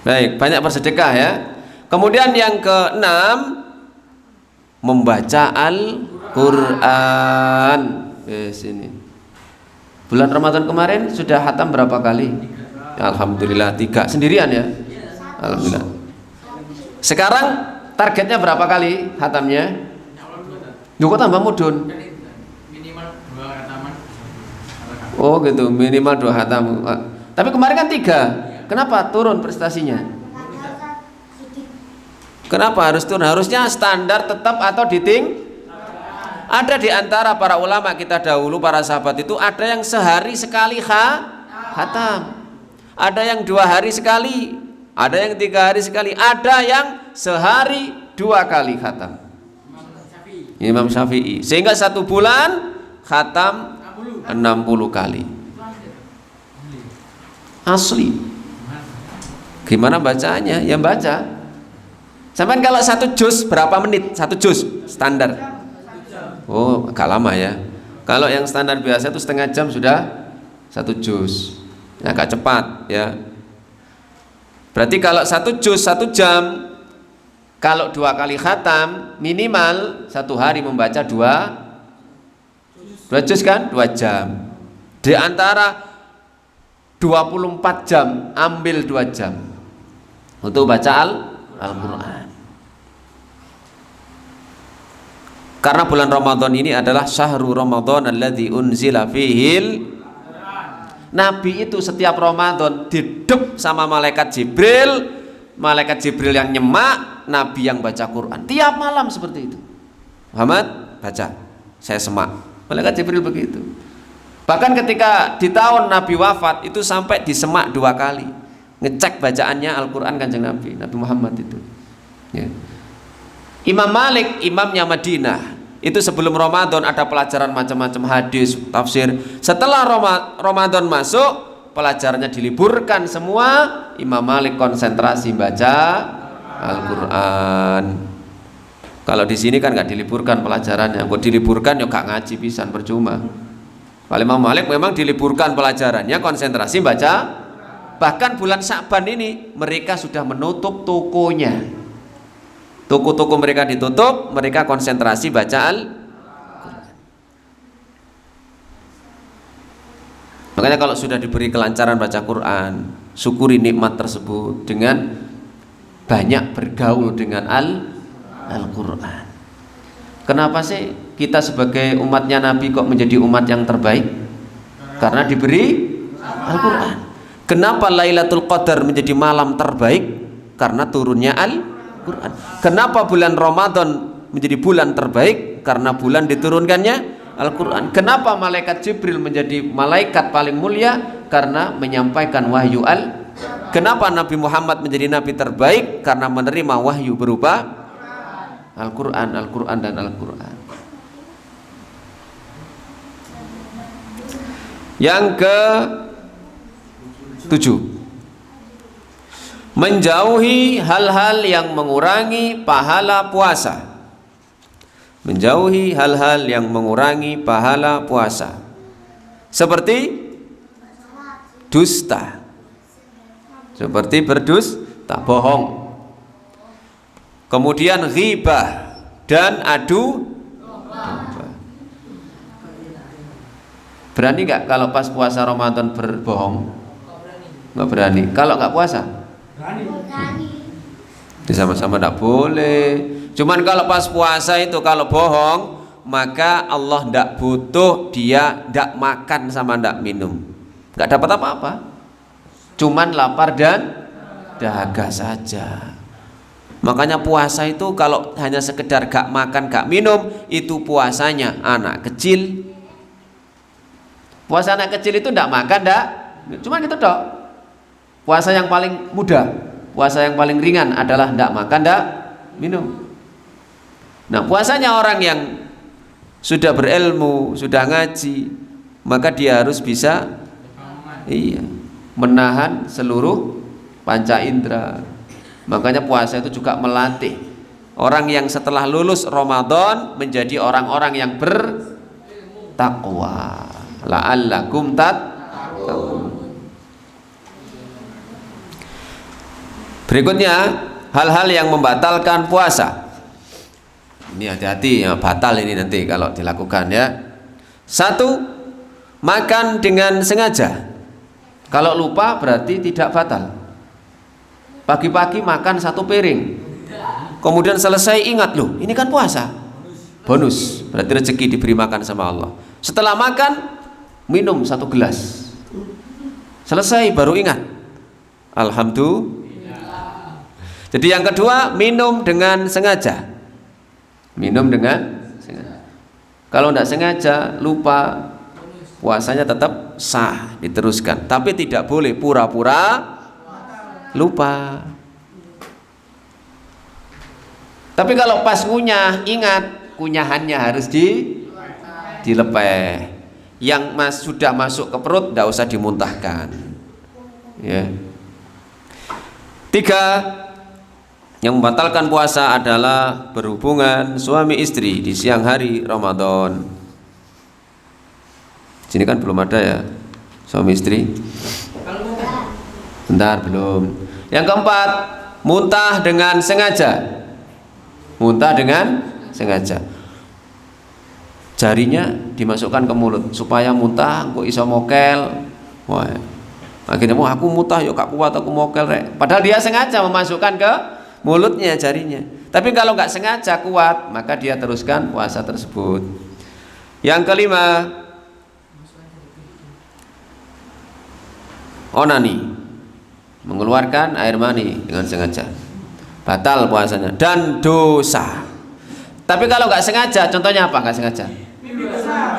A: Baik, banyak bersedekah ya. Kemudian yang ke-6, membaca Al-Quran. Sini. Bulan Ramadan kemarin sudah khatam berapa kali? Alhamdulillah 3 sendirian ya. Alhamdulillah. Sekarang targetnya berapa kali khatamnya? Kok tambah mudun?
B: Minimal 2 khataman.
A: Oh gitu, minimal 2 khatam. Tapi kemarin kan 3. Kenapa turun prestasinya? Kenapa harus turun? Harusnya standar tetap atau diting? Ada di antara para ulama kita dahulu, para sahabat itu ada yang sehari sekali khatam. Ada yang 2 hari sekali. Ada yang 3 hari sekali, ada yang sehari 2 kali khatam. Imam Syafi'i. Sehingga 1 bulan khatam 60 kali. Asli. Gimana bacanya? Ya baca. Sampai kalau 1 juz berapa menit? 1 juz standar. Oh, agak lama ya. Kalau yang standar biasa itu setengah jam sudah 1 juz. Ya, agak cepat ya. Berarti kalau 1 juz 1 jam, kalau 2 kali khatam minimal 1 hari membaca 2 juz kan 2 jam. Di antara 24 jam ambil 2 jam untuk baca Al-Quran. Karena bulan Ramadan ini adalah syahrul Ramadan alladzi unzila fihil. Nabi itu setiap Ramadan didep sama malaikat Jibril. Malaikat Jibril yang nyemak, Nabi yang baca Quran. Tiap malam seperti itu. Muhammad baca, saya semak. Malaikat Jibril begitu. Bahkan ketika di tahun Nabi wafat itu sampai disemak 2 kali. Ngecek bacaannya Al-Quran Kanjeng Nabi Muhammad itu ya. Imam Malik, imamnya Madinah, itu sebelum Ramadan ada pelajaran macam-macam hadis, tafsir. Setelah Ramadan masuk, pelajarannya diliburkan semua. Imam Malik konsentrasi baca Al-Quran. Kalau di sini kan nggak diliburkan pelajarannya. Kok diliburkan ya nggak ngaji pisan, percuma. Kalau Imam Malik memang diliburkan pelajarannya, konsentrasi baca. Bahkan bulan Sya'ban ini mereka sudah menutup tokonya. Toko-toko mereka ditutup, mereka konsentrasi baca Al-Quran. Makanya kalau sudah diberi kelancaran baca Quran, syukuri nikmat tersebut dengan banyak bergaul dengan Al-Quran. Kenapa sih kita sebagai umatnya Nabi kok menjadi umat yang terbaik? Karena diberi Al-Quran. Kenapa Lailatul Qadar menjadi malam terbaik? Karena turunnya Al-Quran. Kenapa bulan Ramadan menjadi bulan terbaik? Karena bulan diturunkannya Al-Quran. Kenapa malaikat Jibril menjadi malaikat paling mulia? Karena menyampaikan wahyu Kenapa Nabi Muhammad menjadi nabi terbaik? Karena menerima wahyu berupa Al-Quran, Al-Quran dan Al-Quran. Yang ke-7, menjauhi hal-hal yang mengurangi pahala puasa. Menjauhi hal-hal yang mengurangi pahala puasa, seperti dusta, seperti berdusta, bohong. Kemudian ghibah dan adu domba. Berani nggak kalau pas puasa Ramadan berbohong? Nggak berani. Kalau nggak puasa? Sama-sama tidak boleh. Cuman kalau pas puasa itu kalau bohong, maka Allah tidak butuh dia tidak makan sama tidak minum, nggak dapat apa-apa. Cuman lapar dan dahaga saja. Makanya puasa itu kalau hanya sekedar gak makan gak minum, itu puasanya anak kecil. Puasa anak kecil itu tidak makan tidak, cuman itu dok. Puasa yang paling mudah, puasa yang paling ringan adalah tidak makan, tidak minum. Nah, puasanya orang yang sudah berilmu, sudah ngaji, maka dia harus bisa menahan seluruh panca indera. Makanya puasa itu juga melatih orang yang setelah lulus Ramadan menjadi orang-orang yang bertakwa. La'allakum tattaqun. Berikutnya, hal-hal yang membatalkan puasa. Ini hati-hati ya, batal ini nanti kalau dilakukan ya. 1, makan dengan sengaja. Kalau lupa berarti tidak batal. Pagi-pagi makan 1 piring, kemudian selesai ingat, loh ini kan puasa, bonus, berarti rezeki diberi makan sama Allah. Setelah makan minum 1 gelas, selesai baru ingat, alhamdulillah. Jadi yang kedua, minum dengan sengaja. Minum dengan sengaja. Kalau tidak sengaja lupa, puasanya tetap sah, diteruskan. Tapi tidak boleh pura-pura lupa. Tapi kalau pas ngunyah, ingat kunyahannya harus dilepeh. Yang sudah masuk ke perut tidak usah dimuntahkan ya. 3, yang membatalkan puasa adalah berhubungan suami istri di siang hari Ramadan. Sini kan belum ada ya suami istri. Bentar, belum. Yang keempat, muntah dengan sengaja. Muntah dengan sengaja. Jarinya dimasukkan ke mulut supaya muntah, kok iso mokel. Wah. Akhirnya aku muntah yuk gak kuat, aku mokel rek. Padahal dia sengaja memasukkan ke mulutnya jarinya. Tapi kalau nggak sengaja kuat, maka dia teruskan puasa tersebut. Yang kelima, onani, mengeluarkan air mani dengan sengaja, batal puasanya dan dosa. Tapi kalau nggak sengaja, contohnya apa? Nggak sengaja,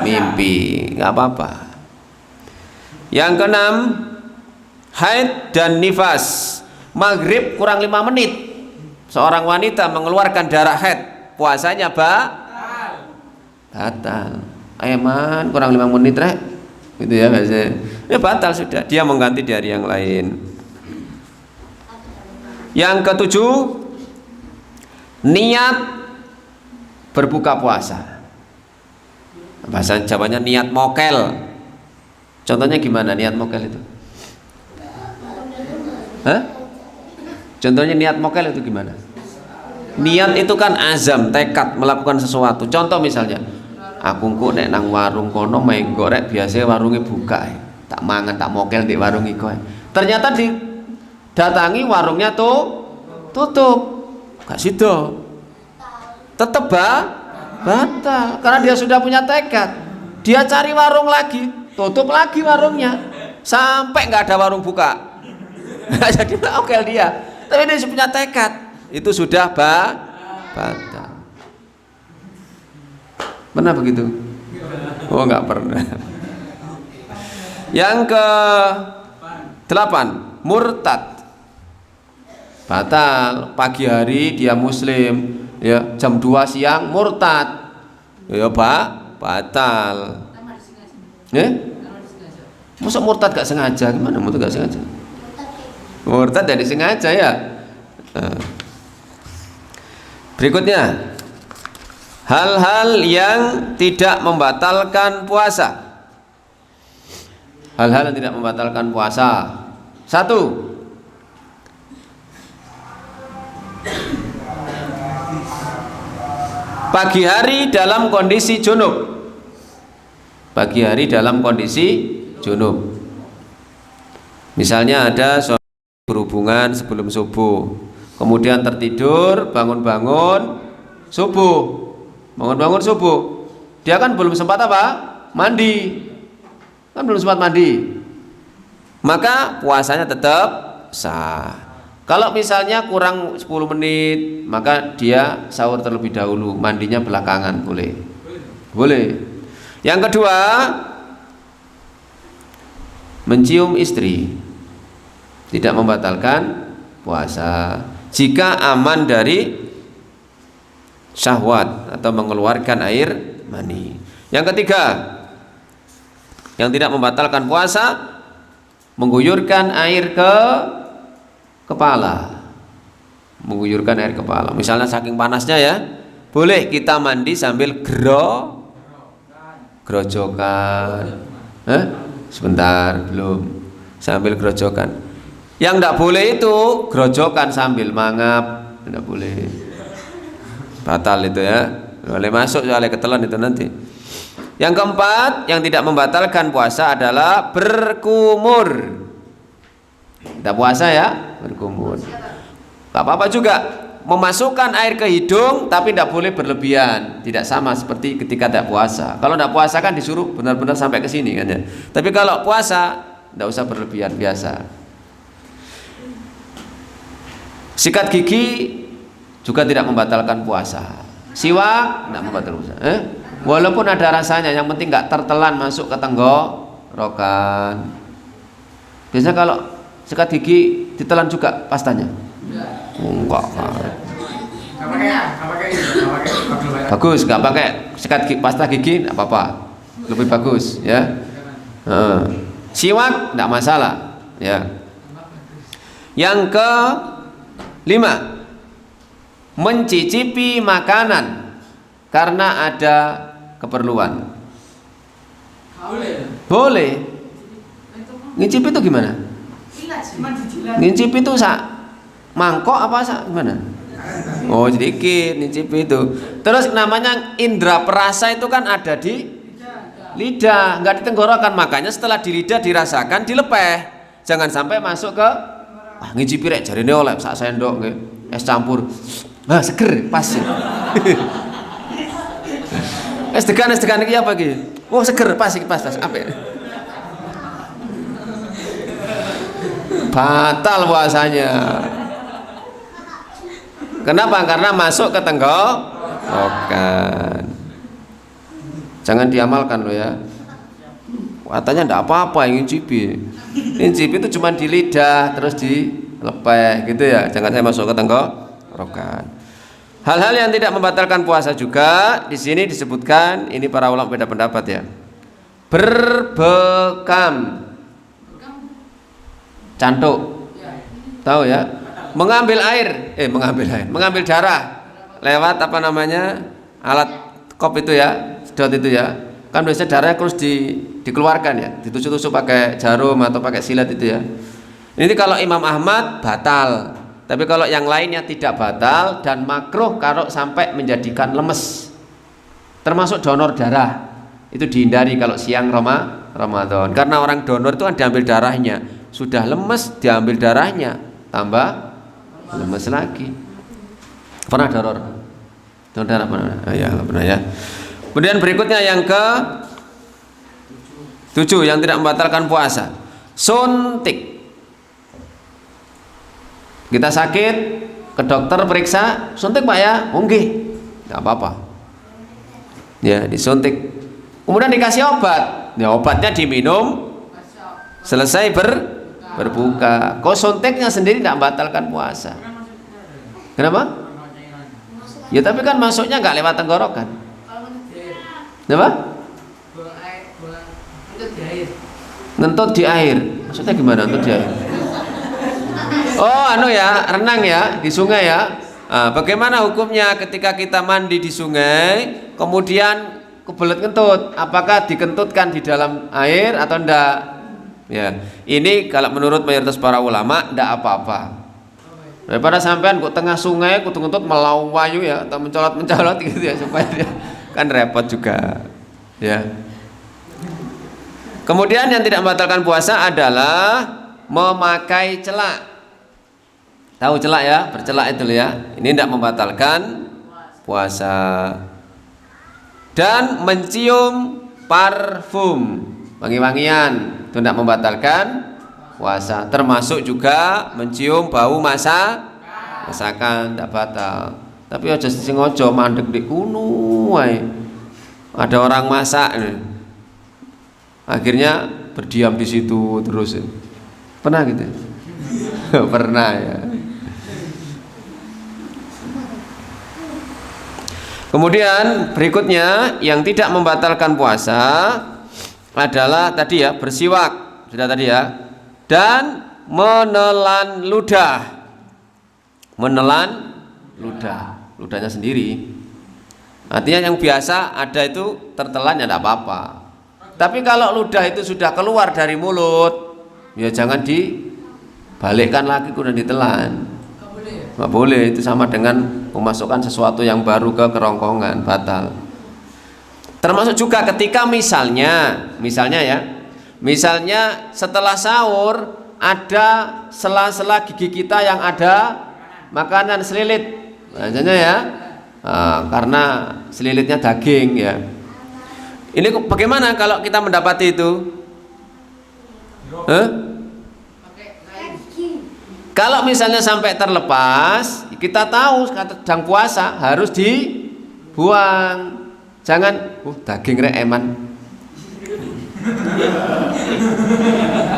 A: mimpi, nggak apa-apa. Yang keenam, haid dan nifas. Maghrib kurang 5 menit, seorang wanita mengeluarkan darah haid, puasanya batal. Eman kurang 5 menit rek, gitu ya biasanya. Ya batal sudah, dia mengganti di hari yang lain. Yang ketujuh, niat berbuka puasa. Bahasa Jawanya niat mokel. Contohnya gimana niat mokel itu? Hah? Contohnya niat mokel itu gimana? Niat itu kan azam, tekad melakukan sesuatu. Contoh misalnya, aku kok nek nang warung kono menggo rek biasa warunge buka. Tak mangan tak mokel di warung iku. Ternyata didatangi warungnya tutup. Gak sido. Tetep batal karena dia sudah punya tekad. Dia cari warung lagi, tutup lagi warungnya sampai nggak ada warung buka. Jadi mokel dia. Tapi dia punya tekad. Itu sudah batal. Pernah begitu? Oh, nggak pernah. Yang ke-8, murtad. Batal. Pagi hari dia muslim, ya, jam 2 siang murtad. Ya, batal. Masa murtad gak sengaja? Gimana murtad gak sengaja? Murtad jadi sengaja ya. Berikutnya, hal-hal yang tidak membatalkan puasa. Hal-hal yang tidak membatalkan puasa. 1. Pagi hari dalam kondisi junub. Pagi hari dalam kondisi junub. Misalnya ada suami berhubungan sebelum subuh, kemudian tertidur, bangun-bangun subuh. Bangun-bangun subuh. Dia kan belum sempat apa? Mandi. Kan belum sempat mandi. Maka puasanya tetap sah. Kalau misalnya kurang 10 menit, maka dia sahur terlebih dahulu, mandinya belakangan, boleh. Boleh. Yang kedua, mencium istri tidak membatalkan puasa jika aman dari syahwat atau mengeluarkan air mani. Yang ketiga, yang tidak membatalkan puasa, mengguyurkan air ke kepala. Mengguyurkan air kepala. Misalnya saking panasnya ya, boleh kita mandi sambil grojokan. Sebentar, belum. Sambil grojokan. Yang tidak boleh itu grojokan sambil mangap, tidak boleh. Batal itu ya. Boleh masuk soalnya ketelan itu nanti. Yang keempat, yang tidak membatalkan puasa adalah berkumur. Tidak puasa ya, berkumur. Gak apa-apa juga memasukkan air ke hidung, tapi tidak boleh berlebihan. Tidak sama seperti ketika tidak puasa. Kalau tidak puasa kan disuruh benar-benar sampai ke sini kan ya. Tapi kalau puasa tidak usah berlebihan, biasa. Sikat gigi juga tidak membatalkan puasa. Siwak tidak membatalkan puasa. Walaupun ada rasanya, yang penting nggak tertelan masuk ke tenggorokan. Biasanya kalau sikat gigi ditelan juga pastanya? Enggak kan. Bagus, nggak pakai sikat gigi, pasta gigi nggak apa-apa, lebih bagus ya. Siwak nggak masalah ya. Yang ke-5, mencicipi makanan karena ada keperluan. Boleh. Ngicipi itu gimana? Ngicipi itu mangkok apa gimana? Oh, sedikit ngicipi itu. Terus namanya indera perasa itu kan ada di lidah, nggak di tenggorokan. Makanya setelah di lidah dirasakan, dilepeh. Jangan sampai masuk ke ngicipi rek jarine oleh sak sendok nggih. Es campur. Seger pas. Es degan iki apa iki? Oh, seger pas apik. Batal puasanya. Kenapa? Karena masuk ke tenggorokan. Jangan diamalkan loh ya. Katanya enggak apa-apa yang ngicipi. Ngicipi itu cuma di lidah terus dilepeh gitu ya. Jangan saya masuk ke tenggorokan. Hal-hal yang tidak membatalkan puasa juga di sini disebutkan, ini para ulama beda pendapat ya. Berbekam. Cantuk. Tahu ya? Mengambil darah lewat apa namanya? Alat kop itu ya, sedot itu ya. kan biasanya darahnya terus dikeluarkan ya, ditusuk-tusuk pakai jarum atau pakai silet itu ya. Ini kalau Imam Ahmad batal, tapi kalau yang lainnya tidak batal dan makruh kalau sampai menjadikan lemes. Termasuk donor darah itu dihindari kalau siang Ramadan, karena orang donor itu kan diambil darahnya, sudah lemes diambil darahnya tambah lemes lagi. Pernah donor darah pernah? Ya pernah ya. Kemudian berikutnya yang ke 7 yang tidak membatalkan puasa, suntik. Kita sakit ke dokter periksa, suntik Pak ya, nggih, nggak apa-apa. Ya disuntik, kemudian dikasih obat, ya obatnya diminum selesai berbuka. Kok suntiknya sendiri tidak membatalkan puasa? Kenapa? Ya tapi kan masuknya nggak lewat tenggorokan. Kenapa? Ngentut di air. Maksudnya gimana ngentut di air? Oh anu ya, renang ya di sungai ya. Bagaimana hukumnya ketika kita mandi di sungai kemudian kebelet kentut, apakah dikentutkan di dalam air atau enggak? Ya, ini kalau menurut mayoritas para ulama enggak apa-apa. Daripada sampean kok tengah sungai kentut melawayu ya atau mencolot gitu ya, supaya dia kan repot juga. Ya. Kemudian yang tidak membatalkan puasa adalah memakai celak. Tahu celak ya, bercelak itu ya. Ini tidak membatalkan puasa. Dan mencium parfum, wangi-wangian, itu tidak membatalkan puasa. Termasuk juga mencium bau masakan, tidak batal. Tapi aja sing ojo mandek di kuno wae. Ada orang masak nih. Akhirnya berdiam di situ terus. Pernah gitu? Pernah ya. Kemudian berikutnya yang tidak membatalkan puasa adalah tadi ya, bersiwak, sudah tadi ya, dan menelan ludah. Menelan ludahnya sendiri. Artinya yang biasa ada itu tertelan ya tidak apa-apa. Tapi kalau ludah itu sudah keluar dari mulut, ya jangan dibalikkan lagi kemudian ditelan. Nggak boleh, itu sama dengan memasukkan sesuatu yang baru ke kerongkongan, batal. Termasuk juga ketika misalnya setelah sahur ada sela-sela gigi kita yang ada makanan selilit, biasanya ya, karena selilitnya daging ya. Ini bagaimana kalau kita mendapati itu? Kalau misalnya sampai terlepas, kita tahu sedang puasa harus dibuang. Jangan, daging rek eman.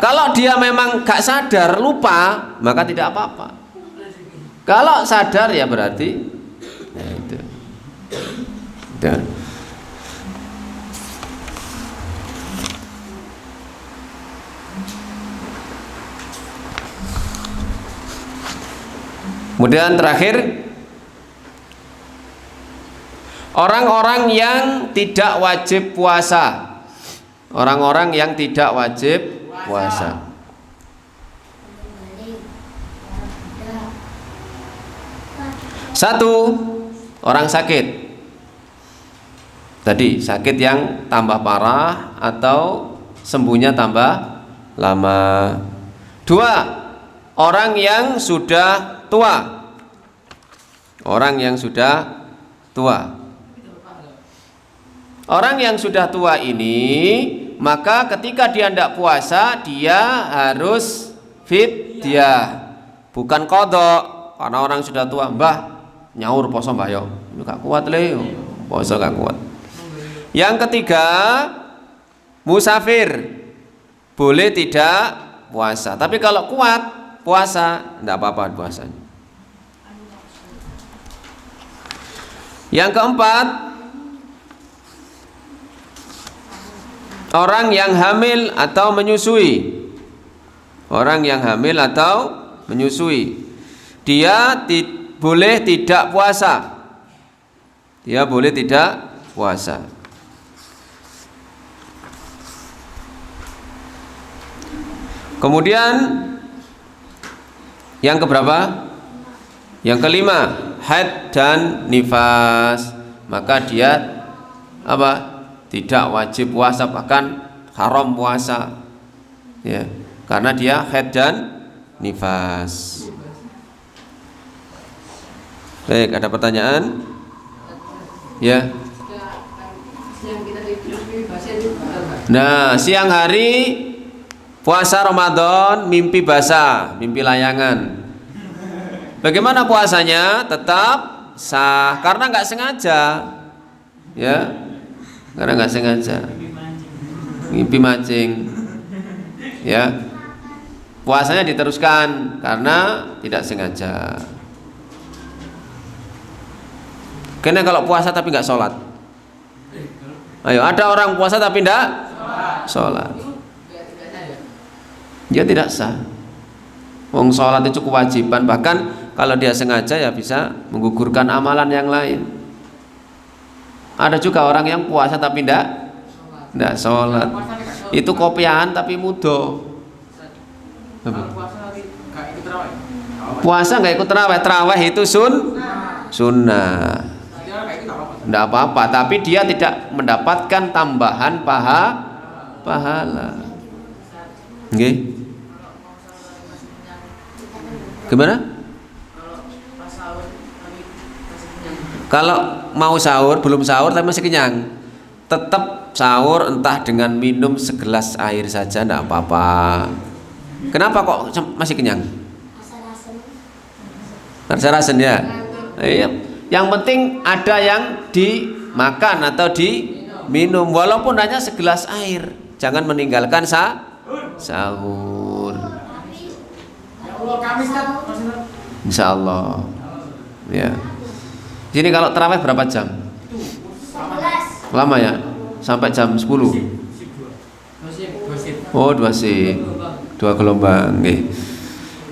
A: Kalau dia memang gak sadar, lupa, maka tidak apa-apa. Kalau sadar ya berarti ya itu. Kemudian terakhir, orang-orang yang tidak wajib puasa. Orang-orang yang tidak wajib puasa. Satu, orang sakit. Tadi sakit yang tambah parah atau sembuhnya tambah lama. Dua, orang yang sudah tua. Orang yang sudah tua. Orang yang sudah tua ini, maka ketika dia tidak puasa, dia harus fidyah, bukan qadha. Karena orang sudah tua, mbah nyaur poso mbah yo, gak kuat le, poso gak kuat. Yang ketiga, musafir, boleh tidak puasa. Tapi kalau kuat puasa, tidak apa-apa puasanya. Yang keempat, orang yang hamil atau menyusui. Orang yang hamil atau menyusui, dia boleh tidak puasa. Dia boleh tidak puasa. Kemudian yang keberapa? Yang kelima, haid dan nifas. Maka dia apa? Tidak wajib puasa, bahkan haram puasa. Ya, karena dia haid dan nifas. Baik, ada pertanyaan? Ya. Nah, siang hari puasa Ramadan mimpi basah, mimpi layangan. Bagaimana puasanya? Tetap sah karena nggak sengaja. Ya. Karena nggak sengaja. Mimpi mancing. Ya. Puasanya diteruskan karena tidak sengaja. Karena kalau puasa tapi nggak sholat. Ayo, ada orang puasa tapi tidak sholat. Dia tidak sah. Wong sholat itu kewajiban. Bahkan kalau dia sengaja ya bisa menggugurkan amalan yang lain. Ada juga orang yang puasa tapi tidak sholat. Itu kopian tapi mudo. Puasa nggak ikut terawih. Terawih itu sunnah. Tidak apa-apa, tapi dia tidak mendapatkan tambahan pahala. Nggih. Gimana? Kalau mau sahur, belum sahur tapi masih kenyang, tetap sahur entah dengan minum segelas air saja, tidak apa-apa. Kenapa kok masih kenyang? Rasa-rasen ya. Iya. Yang penting ada yang dimakan atau diminum, walaupun hanya segelas air. Jangan meninggalkan sahur. Insya Allah. Ya. Jadi kalau tarawih berapa jam? Lama ya? Sampai jam 10. Oh, 2 gelombang.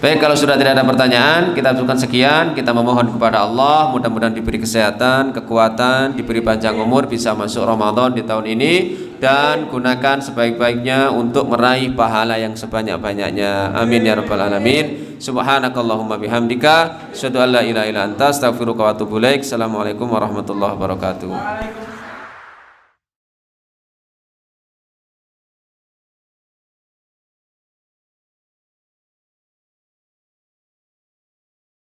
A: Baik, kalau sudah tidak ada pertanyaan, kita cukupkan sekian. Kita memohon kepada Allah, mudah-mudahan diberi kesehatan, kekuatan, diberi panjang umur, bisa masuk Ramadan di tahun ini, dan gunakan sebaik-baiknya untuk meraih pahala yang sebanyak-banyaknya. Amin ya rabbal alamin. Subhanakallahumma bihamdika, asyhadu an la ilaha illa anta, astaghfiruka wa atubu ilaik. Assalamualaikum warahmatullahi wabarakatuh.